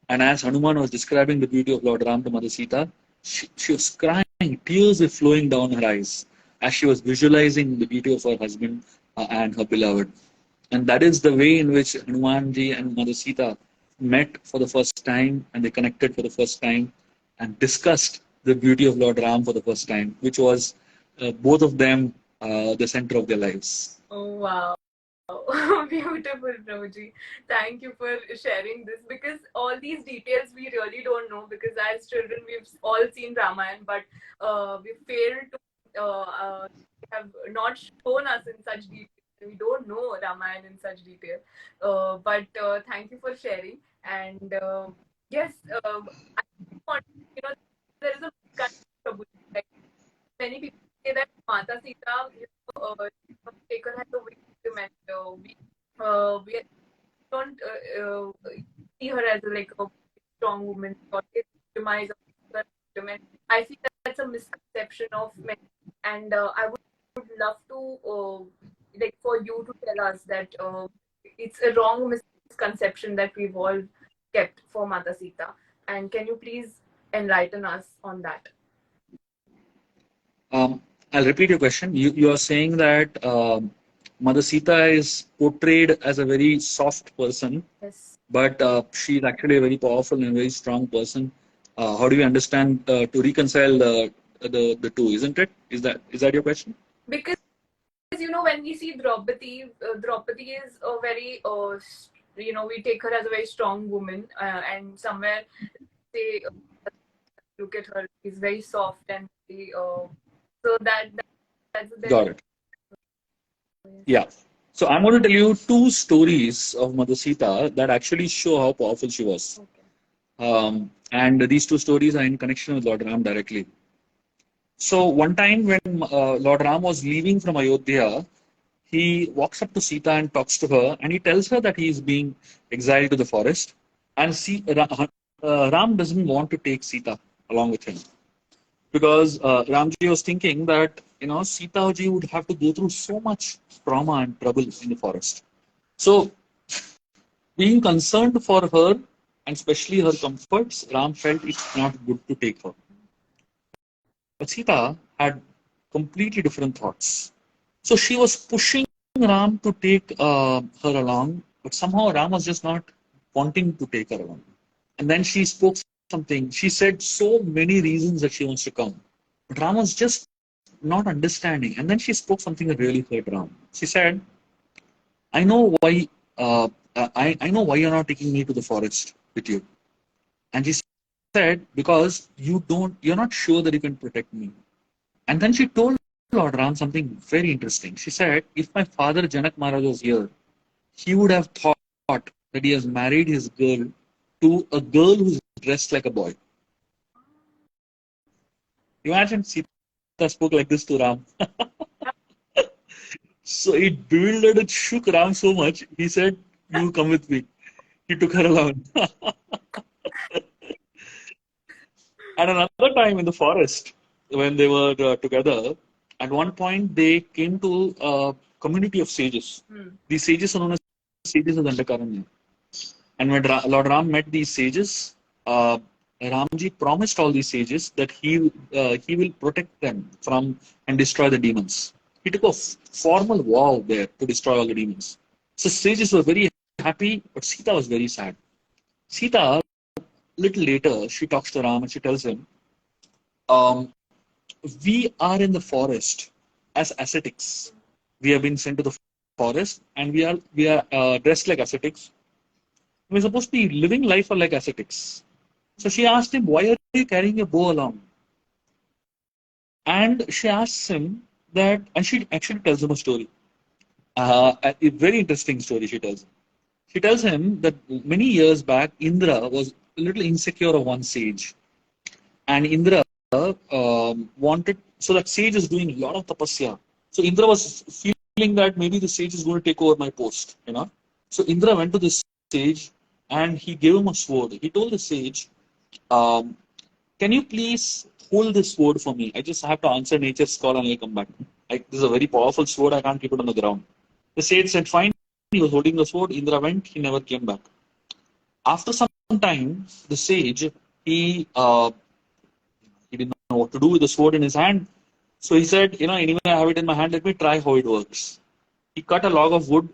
Speaker 2: And as Hanuman was describing the beauty of Lord Ram to Mother Sita, she was crying, tears were flowing down her eyes as she was visualizing the beauty of her husband and her beloved. And that is the way in which Hanumanji and Mother Sita met for the first time and they connected for the first time and discussed the beauty of Lord Ram for the first time, which was both of them the center of their lives.
Speaker 1: Oh, wow. Beautiful, Prabhuji. Thank you for sharing this because all these details we really don't know because as children we've all seen Ramayana but we failed to have not shown us in such detail. We don't know Ramayana in such detail. But thank you for sharing. And yes, I want, there is a Prabhuji. Like, many people say that Mata Sita, taken as a victim and we don't see her as like a strong woman or demise of her victim. And I think that's a misconception of men. And I would love to like for you to tell us that it's a wrong misconception that we've all kept for Mata Sita. And can you please enlighten us on that?
Speaker 2: I'll repeat your question. You are saying that Mother Sita is portrayed as a very soft person,
Speaker 1: Yes.
Speaker 2: but she's actually a very powerful and very strong person. How do you understand to reconcile the two? Isn't it? Is that your question?
Speaker 1: Because when we see Draupadi, Draupadi is a very we take her as a very strong woman, and somewhere they look at her, she's very soft and very, so that's
Speaker 2: Got it. Yeah. So I'm going to tell you two stories of Mother Sita that actually show how powerful she was.
Speaker 1: Okay.
Speaker 2: And these two stories are in connection with Lord Ram directly. So one time when Lord Ram was leaving from Ayodhya, he walks up to Sita and talks to her, and he tells her that he is being exiled to the forest, and Ram doesn't want to take Sita along with him because Ramji was thinking that Sita ji would have to go through so much trauma and trouble in the forest. So, being concerned for her and especially her comforts, Ram felt it's not good to take her. But Sita had completely different thoughts. So she was pushing Ram to take her along, but somehow Ram was just not wanting to take her along. And then she spoke something. She said so many reasons that she wants to come. But Ram was just not understanding. And then she spoke something that really hurt Ram. She said, I know why I know why you're not taking me to the forest with you. And she said, because you're not sure that you can protect me. And then she told Lord Ram something very interesting. She said, if my father Janak Maharaj was here, he would have thought that he has married his girl to a girl who's dressed like a boy. Imagine Sita spoke like this to Ram. So it bewildered and shook Ram so much, he said, you come with me. He took her along. And another time in the forest, when they were together, at one point they came to a community of sages. These sages are known as sages of Dandakaranya. And when Lord Ram met these sages, Ramji promised all these sages that he will protect them from and destroy the demons. He took a formal vow there to destroy all the demons. So sages were very happy, but Sita was very sad. Sita, little later, she talks to Ram and she tells him, um, we are in the forest as ascetics. We have been sent to the forest and we are dressed like ascetics. We're supposed to be living life like ascetics. So she asked him, why are you carrying a bow along? And she asks him that, and she actually tells him a story. A very interesting story she tells him. She tells him that many years back, Indra was a little insecure of one sage. And Indra wanted, so that sage is doing a lot of tapasya. So Indra was feeling that maybe the sage is going to take over my post, you know. So Indra went to this sage and he gave him a sword. He told the sage, can you please hold this sword for me? I just have to answer nature's call and I'll come back. Like, this is a very powerful sword. I can't keep it on the ground. The sage said, fine. He was holding the sword. Indra went. He never came back. After some time, the sage, he didn't know what to do with the sword in his hand. So he said, anyway, I have it in my hand. Let me try how it works. He cut a log of wood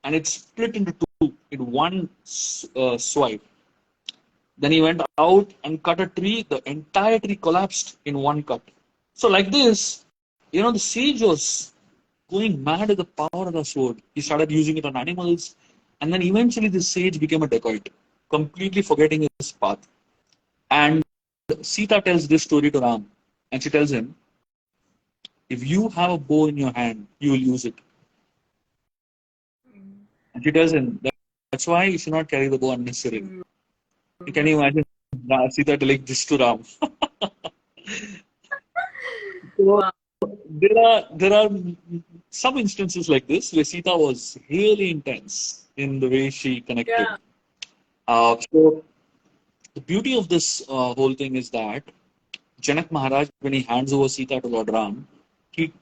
Speaker 2: and it split into two in one swipe. Then he went out and cut a tree. The entire tree collapsed in one cut. So like this, the sage was going mad at the power of the sword. He started using it on animals. And then eventually the sage became a dacoit, completely forgetting his path. And Sita tells this story to Ram. And she tells him, if you have a bow in your hand, you will use it. And she tells him, that's why you should not carry the bow unnecessarily. Can you imagine Sita telling this to Ram? So, there are some instances like this where Sita was really intense in the way she connected. Yeah. So the beauty of this whole thing is that Janak Maharaj, when he hands over Sita to Lord Ram, he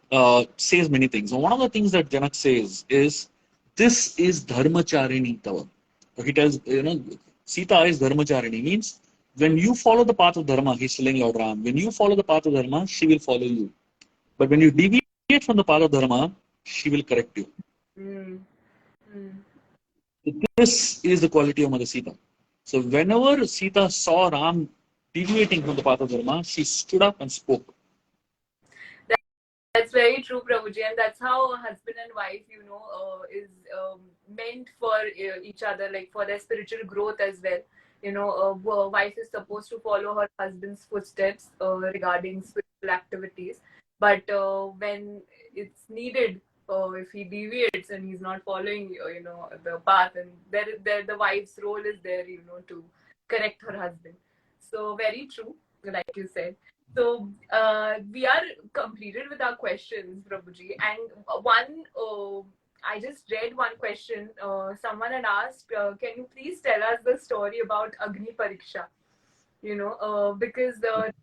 Speaker 2: says many things. And one of the things that Janak says is, this is dharmacharini tava. So he tells, Sita is dharmacharini, means when you follow the path of dharma, he's telling Lord Ram, when you follow the path of dharma, she will follow you. But when you deviate from the path of dharma, she will correct you. This is the quality of Mother Sita. So whenever Sita saw Ram deviating from the path of dharma, she stood up and spoke.
Speaker 1: That's very true, Prabhuji, and that's how a husband and wife, is meant for each other, like for their spiritual growth as well. A wife is supposed to follow her husband's footsteps regarding spiritual activities, but when it's needed, if he deviates and he's not following, the path, and there the wife's role is there, to correct her husband. So very true, like you said. So we are completed with our questions, Prabhuji. And I just read one question. Someone had asked, can you please tell us the story about Agni Pariksha? Because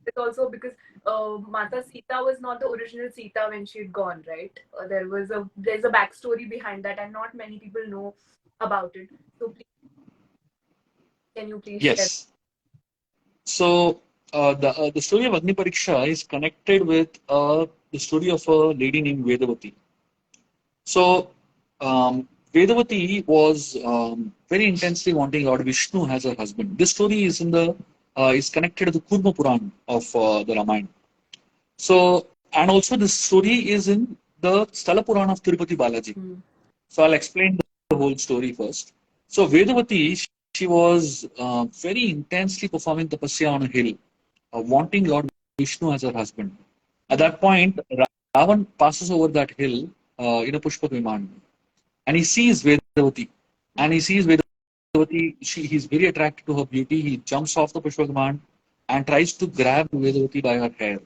Speaker 1: it's also because Mata Sita was not the original Sita when she had gone, right? There's a backstory behind that, and not many people know about it. So please, can you please share?
Speaker 2: Yes. So the story of Agni Pariksha is connected with the story of a lady named Vedavati. So Vedavati was very intensely wanting Lord Vishnu as her husband. This story is connected to the Kurma Puran of the Ramayana. So And also, this story is in the Sthala Purana of Tirupati Balaji. So I'll explain the whole story first. So Vedavati, she was very intensely performing tapasya on a hill, wanting Lord Vishnu as her husband. At that point, Ravan passes over that hill in a Pushpak Viman, and he sees Vedavati. And he sees Vedavati, he's very attracted to her beauty. He jumps off the Pushpak Viman and tries to grab Vedavati by her hair.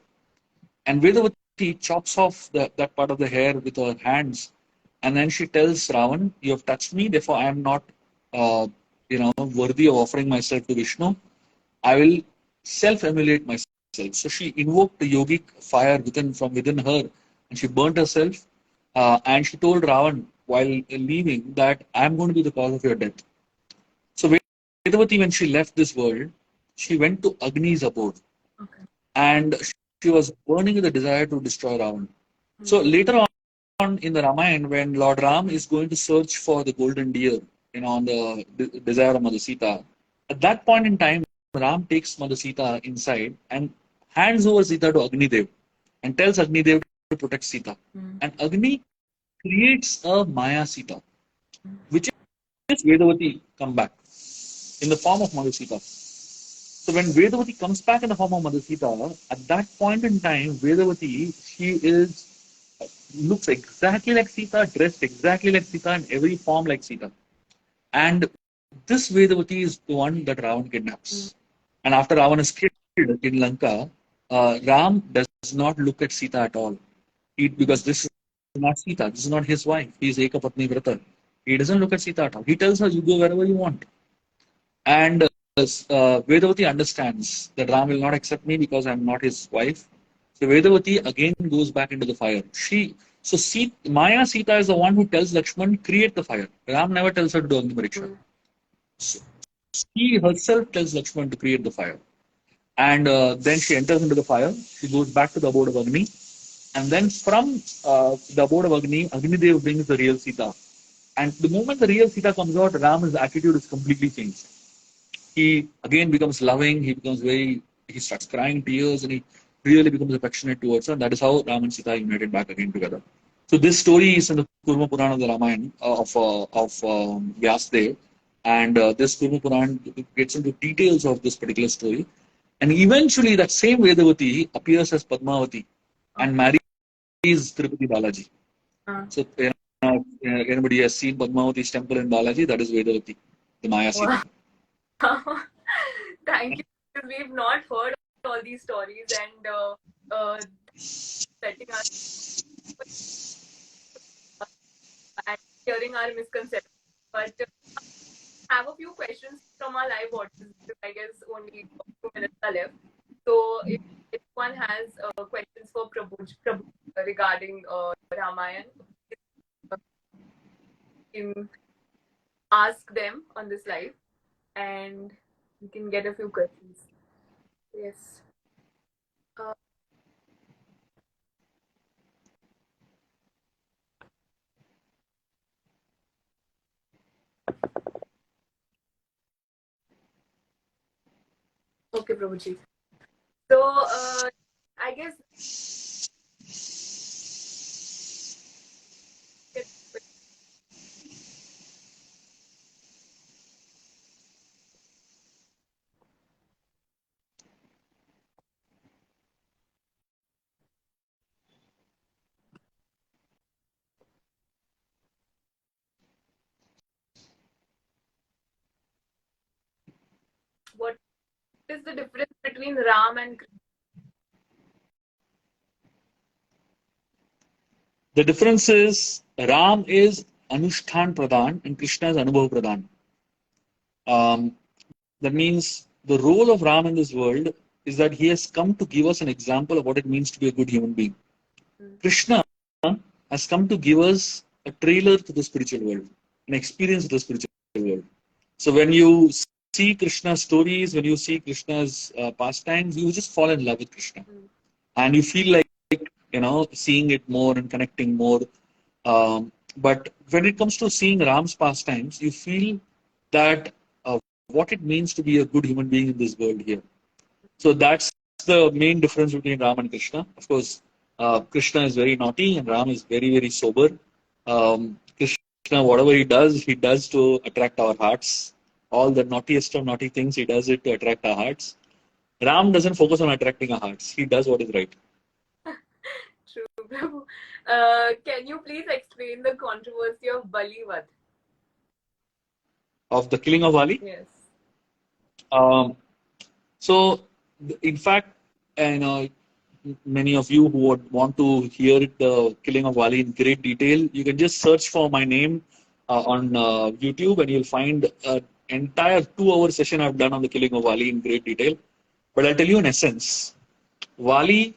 Speaker 2: And Vedavati chops off that part of the hair with her hands, and then she tells Ravan, "You have touched me, therefore I am not, worthy of offering myself to Vishnu. I will self-emulate myself." So she invoked the yogic fire from within her, and she burnt herself. And she told Ravan while leaving that I am going to be the cause of your death. So Vedavati, when she left this world, she went to Agni's abode, and she was burning with the desire to destroy Ravan. So later on in the Ramayana, when Lord Ram is going to search for the golden deer, on the desire of Mother Sita, at that point in time, Ram takes Mother Sita inside and hands over Sita to Agni Dev and tells Agni Dev to protect Sita. And Agni creates a Maya Sita, which is Vedavati come back in the form of Mother Sita. So when Vedavati comes back in the form of Mother Sita, at that point in time, Vedavati, she looks exactly like Sita, dressed exactly like Sita, in every form like Sita. And this Vedavati is the one that Ravan kidnaps. And after Ravan is killed in Lanka, Ram does not look at Sita at all. Because this is not Sita, this is not his wife. He is Ekapatni Vrata. He doesn't look at Sita at all. He tells her, "You go wherever you want." And Vedavati understands that Ram will not accept me because I'm not his wife. So Vedavati again goes back into the fire. Maya Sita is the one who tells Lakshman, create the fire. Ram never tells her to do Agni Pariksha. So she herself tells Lakshman to create the fire. And then she enters into the fire. She goes back to the abode of Agni. And then from the abode of Agni, Agni Dev brings the real Sita. And the moment the real Sita comes out, Ram's attitude is completely changed. He again becomes loving. He starts crying tears, and he really becomes affectionate towards her. And that is how Ram and Sita are united back again together. So this story is in the Kurma Purana of the Ramayana of Vyasdev, and this Kurma Purana gets into details of this particular story. And eventually, that same Vedavati appears as Padmavati and marries Tirupati Balaji. So, anybody has seen Padmavati's temple in Balaji? That is Vedavati, the Maya Sita.
Speaker 1: Thank you. Because we've not heard all these stories and setting us and hearing our misconceptions. But I have a few questions from our live audience. I guess only 2 minutes are left. So if one has questions for Prabhu regarding Ramayana, you can ask them on this live and you can get a few questions. Yes. Okay, Prabhuji. So, I guess what is the difference between Ram and Krishna?
Speaker 2: The difference is Ram is Anushtan Pradhan and Krishna is Anubhav Pradhan. That means the role of Ram in this world is that he has come to give us an example of what it means to be a good human being. Krishna has come to give us a trailer to the spiritual world, an experience of the spiritual world. So when you see Krishna's stories, when you see Krishna's pastimes, you just fall in love with Krishna. And you feel like, seeing it more and connecting more. But when it comes to seeing Ram's pastimes, you feel that what it means to be a good human being in this world here. So that's the main difference between Ram and Krishna. Of course, Krishna is very naughty and Ram is very, very sober. Krishna, whatever he does to attract our hearts. All the naughtiest of naughty things, he does it to attract our hearts. Ram doesn't focus on attracting our hearts. He does what is right.
Speaker 1: True, Prabhu. Can you please explain the controversy of Bali Vad?
Speaker 2: Of the killing of Ali?
Speaker 1: Yes.
Speaker 2: Um, so, in fact, many of you who would want to hear the killing of Ali in great detail, you can just search for my name on YouTube and you'll find an entire 2 hour session I've done on the killing of Ali in great detail. But I'll tell you in essence, Wali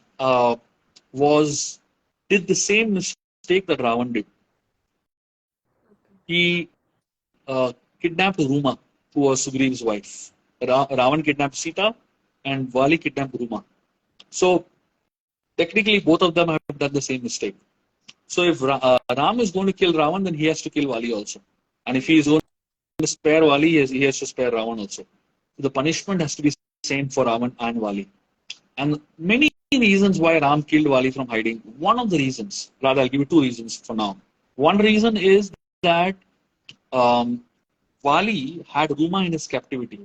Speaker 2: was did the same mistake that Ravan did. He kidnapped Ruma, who was Sugriva's wife. Ravan kidnapped Sita, and Wali kidnapped Ruma. So technically, both of them have done the same mistake. So if Ram is going to kill Ravan, then he has to kill Wali also. And if he is going to spare Wali, he has to spare Ravan also. So the punishment has to be same for Ravan and Wali. And many reasons why Ram killed Wali from hiding. One of the reasons, rather, I'll give you two reasons for now. One reason is that Wali had Ruma in his captivity.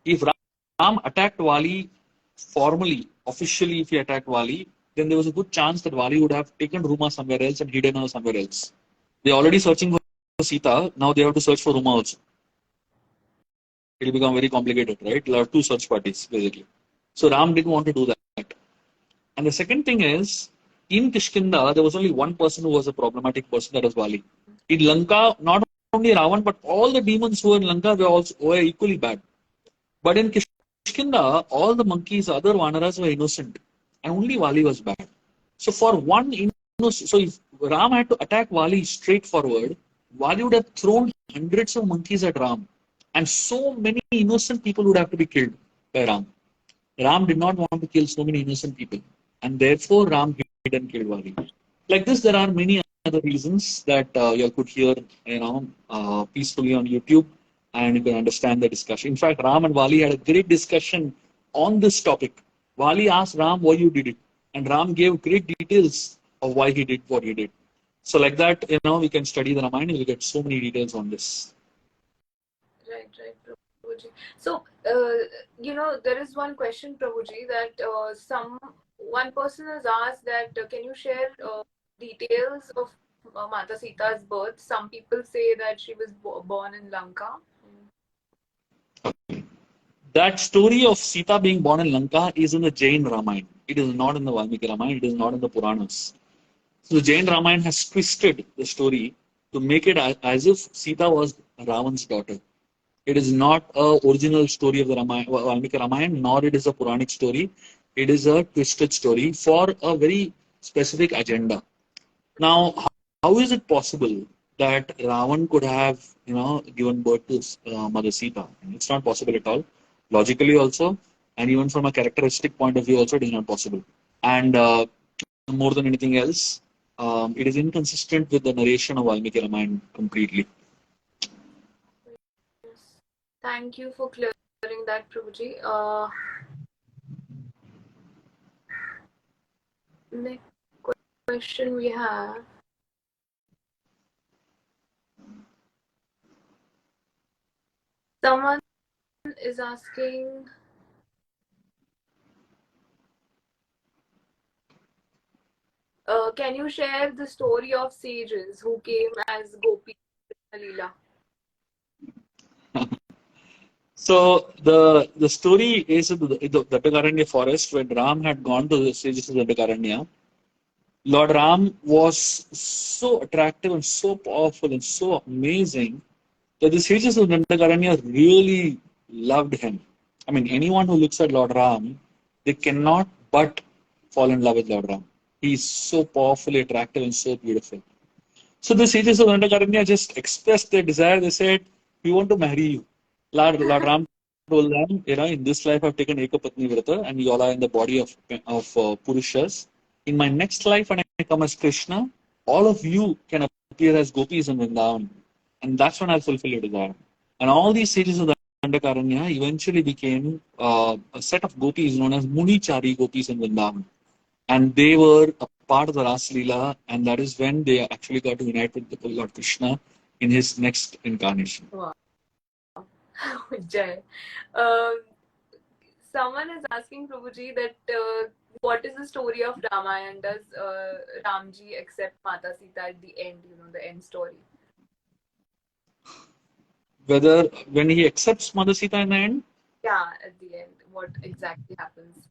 Speaker 2: If Ram attacked Wali formally, officially, if he attacked Wali, then there was a good chance that Wali would have taken Ruma somewhere else and hidden her somewhere else. They're already searching for Sita, now they have to search for Ruma also. It will become very complicated, right? There are two search parties, basically. So Ram didn't want to do that. And the second thing is, in Kishkinda, there was only one person who was a problematic person, that was Wali. In Lanka, not only Ravan, but all the demons who were in Lanka were equally bad. But in Kishkinda, all the monkeys, other Vanaras were innocent. And only Wali was bad. So for one innocent, so if Ram had to attack Wali straightforward, Wali would have thrown hundreds of monkeys at Ram. And so many innocent people would have to be killed by Ram. Ram did not want to kill so many innocent people. And therefore, Ram hid and killed Wali. Like this, there are many other reasons that you could hear, peacefully on YouTube, and you can understand the discussion. In fact, Ram and Wali had a great discussion on this topic. Wali asked Ram why you did it, and Ram gave great details of why he did what he did. So, like that, we can study the Ramayana. We'll get so many details on this.
Speaker 1: Right, Prabhuji. So, there is one question, Prabhuji, that one person has asked that can you share details of Mata Sita's birth? Some people say that she was born in Lanka.
Speaker 2: That story of Sita being born in Lanka is in the Jain Ramayana. It is not in the Valmiki Ramayana. It is not in the Puranas. So the Jain Ramayana has twisted the story to make it as if Sita was Ravan's daughter. It is not an original story of the Valmiki Ramayana, nor it is a Puranic story. It is a twisted story for a very specific agenda. Now, how is it possible that Ravan could have, given birth to Mother Sita? It's not possible at all. Logically also, and even from a characteristic point of view also, it is not possible. And more than anything else, it is inconsistent with the narration of Valmiki Ramayana completely.
Speaker 1: Yes. Thank you for clearing that, Prabhuji. Next question we have. Someone is asking, can you share the story of sages who came as gopis in Leela?
Speaker 2: So the story is in the Dandakaranya forest when Ram had gone to the sages of Dandakaranya. Lord Ram was so attractive and so powerful and so amazing that the sages of Dandakaranya really loved him. I mean, anyone who looks at Lord Ram, they cannot but fall in love with Lord Ram. He is so powerfully attractive and so beautiful. So the sages of Dandakaranya just expressed their desire. They said, "We want to marry you." Lord Ram told them, in this life I've taken Ekapatni Vrata and you all are in the body of Purushas. In my next life, when I come as Krishna, all of you can appear as gopis in Vrindavan. And that's when I'll fulfill your desire. And all these sages of the Dandakaranya eventually became a set of gopis known as Munichari gopis in Vrindavan. and they were a part of the Ras Leela, and that is when they actually got to unite with the Lord Krishna in his next incarnation.
Speaker 1: Wow. Jai. Um, Someone is asking Prabhuji that what is the story of Ramayana? Does Ramji accept Mata Sita at the end? The end story.
Speaker 2: Whether when he accepts Mother Sita in the end?
Speaker 1: Yeah, at the end, what exactly happens?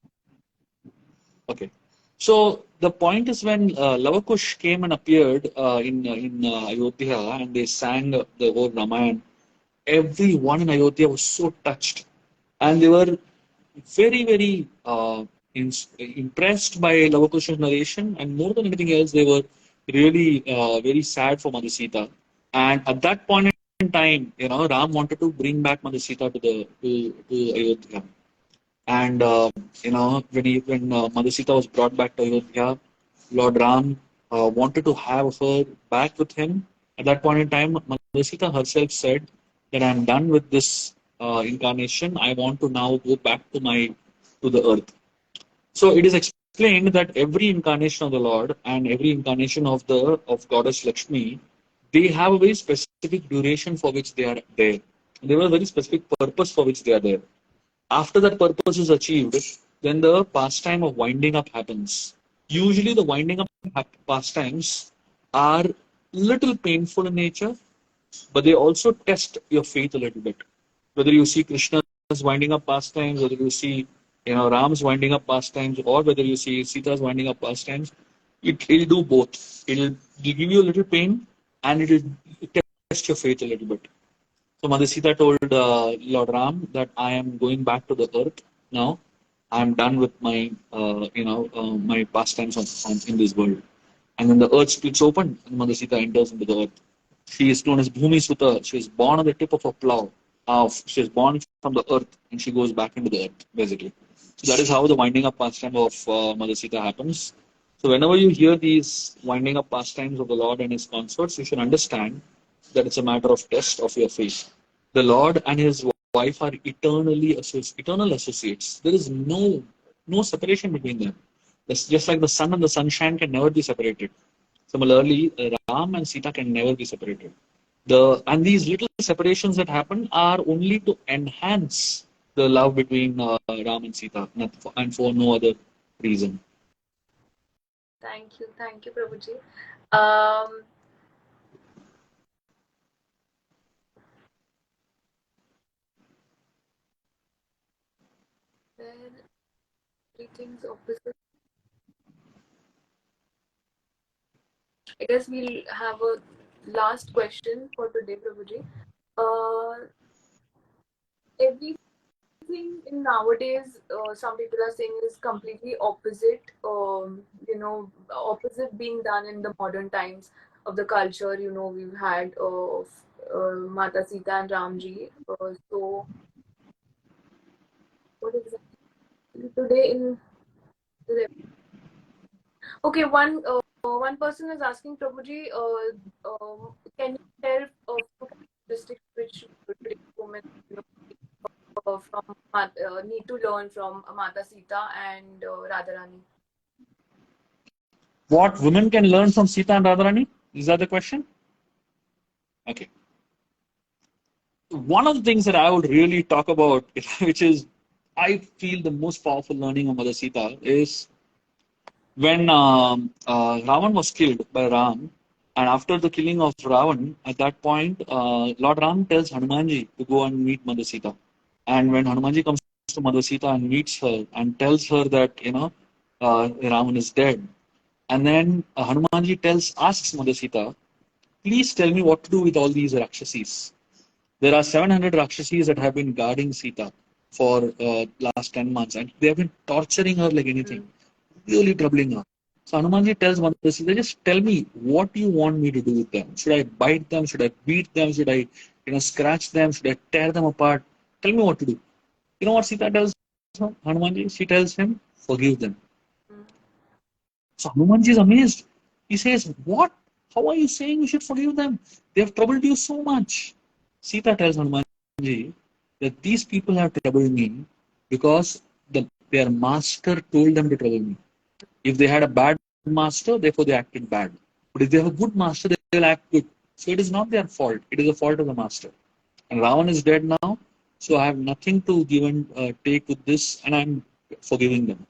Speaker 2: Okay. So the point is when Lavakush came and appeared in Ayodhya and they sang the whole Ramayana, everyone in Ayodhya was so touched, and they were very impressed by Lavakush's narration, and more than anything else, they were really very sad for Mother Sita. And at that point in time, Ram wanted to bring back Mother Sita to Ayodhya. And when Mother Sita was brought back to Ayodhya, Lord Ram wanted to have her back with him. At that point in time, Mother Sita herself said that I am done with this incarnation. I want to now go back to the earth. So it is explained that every incarnation of the Lord and every incarnation of Goddess Lakshmi, they have a very specific duration for which they are there. They have a very specific purpose for which they are there. After that purpose is achieved, then the pastime of winding up happens. Usually, the winding up pastimes are little painful in nature, but they also test your faith a little bit. Whether you see Krishna's winding up pastimes, whether you see Ram's winding up pastimes, or whether you see Sita's winding up pastimes, it'll do both. It'll give you a little pain, and it'll test your faith a little bit. So Mother Sita told Lord Ram that I am going back to the earth now. I am done with my pastimes in this world. And then the earth splits open, and Mother Sita enters into the earth. She is known as Bhumi Suta. She is born on the tip of a plow. She is born from the earth, and she goes back into the earth, basically. So that is how the winding up pastime of Mother Sita happens. So whenever you hear these winding up pastimes of the Lord and His consorts, you should understand that it's a matter of test of your faith. The Lord and His wife are eternal associates. There is no separation between them. It's just like the sun and the sunshine can never be separated. Similarly, Ram and Sita can never be separated. And these little separations that happen are only to enhance the love between Ram and Sita, and for no other reason.
Speaker 1: Thank you, Prabhuji. Um, then everything's opposite. I guess we'll have a last question for today, Prabhuji. Everything in nowadays, some people are saying is completely opposite. Opposite being done in the modern times of the culture. We've had Mata Sita and Ramji. So, what exactly today in the okay, one person is asking Prabhuji, can you share few characteristics which today's women need to learn from Mata Sita and Radharani?
Speaker 2: What women can learn from Sita and Radharani? Is that the question? Okay. One of the things that I would really talk about, which is I feel the most powerful learning of Mother Sita, is when Ravan was killed by Ram, and after the killing of Ravan, at that point, Lord Ram tells Hanumanji to go and meet Mother Sita. And when Hanumanji comes to Mother Sita and meets her and tells her that Ravan is dead, and then Hanumanji asks Mother Sita, please tell me what to do with all these Rakshasis. There are 700 Rakshasis that have been guarding Sita for last 10 months, and they have been torturing her like anything, really troubling her. So Hanumanji tells Mother Sita, just tell me what you want me to do with them. Should I bite them? Should I beat them? Should I scratch them? Should I tear them apart? Tell me what to do. You know what Sita tells Hanumanji? She tells him, forgive them. So Hanumanji is amazed. He says, what? How are you saying you should forgive them? They have troubled you so much. Sita tells Hanumanji that these people have troubled me because their master told them to trouble me. If they had a bad master, therefore they acted bad. But if they have a good master, they will act good. So it is not their fault. It is the fault of the master. And Ravan is dead now, so I have nothing to give and take with this, and I'm forgiving them.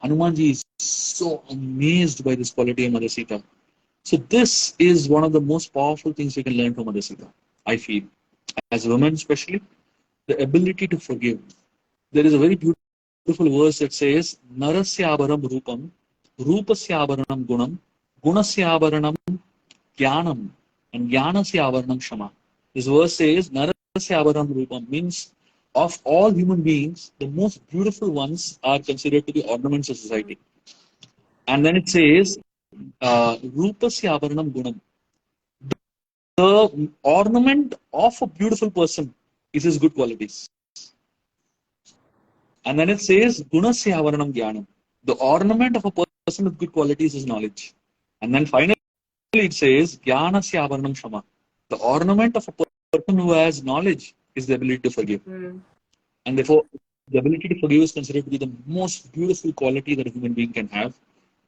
Speaker 2: Hanumanji is so amazed by this quality of Mother Sita. So this is one of the most powerful things we can learn from Mother Sita, I feel. As women especially, the ability to forgive. There is a very beautiful verse that says, Narasyabaram Rupam, Rupasyabaranam Gunam, Gunasyabaranam Jnanam, and Jnanasyabaranam Shama. This verse says, Narasyabaranam Rupam means of all human beings, the most beautiful ones are considered to be ornaments of society. And then it says, Rupasya Abaranam Gunam. The ornament of a beautiful person is his good qualities. And then it says, Gunasya Avaranam Jnanam. The ornament of a person with good qualities is knowledge. And then finally it says, Jnanasya Avaranam Shama. The ornament of a person who has knowledge is the ability to forgive. And therefore, the ability to forgive is considered to be the most beautiful quality that a human being can have.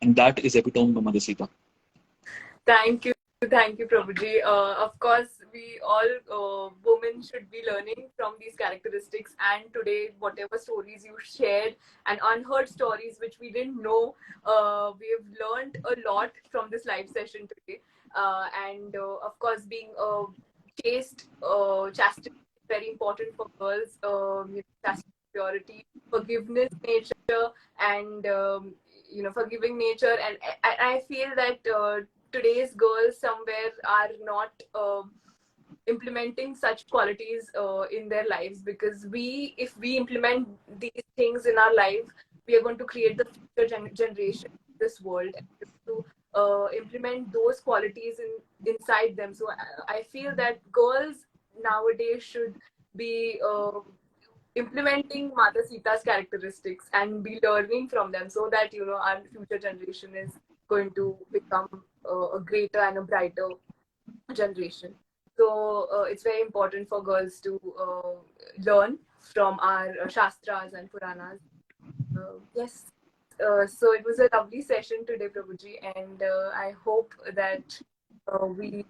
Speaker 2: And that is epitome of Mother Sita.
Speaker 1: Thank you. Thank you, Prabhuji. Of course, we all women should be learning from these characteristics. And today, whatever stories you shared and unheard stories which we didn't know, we have learned a lot from this live session today. And of course, being chaste, chastity is very important for girls. Chastity, purity, forgiveness, nature, and forgiving nature. And I feel that. Today's girls somewhere are not implementing such qualities in their lives, because if we implement these things in our life, we are going to create the future generation in this world, and to implement those qualities inside them. So I feel that girls nowadays should be implementing Mata Sita's characteristics and be learning from them, so that our future generation is going to become a greater and a brighter generation. So it's very important for girls to learn from our Shastras and Puranas. Yes. So it was a lovely session today, Prabhuji, and I hope that we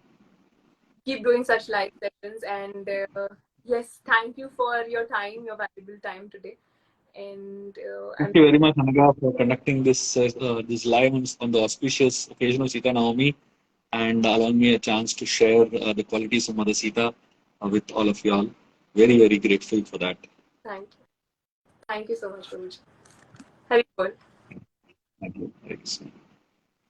Speaker 1: keep doing such live sessions. And yes, thank you for your time, your valuable time today. And
Speaker 2: Thank you very much, Anagha, for conducting this live on the auspicious occasion of Sita Navami and allowing me a chance to share the qualities of Mother Sita with all of you all. Very, very grateful for that.
Speaker 1: thank you so much, Prabhuji. Hari Bol.
Speaker 2: Thank you. Thanks.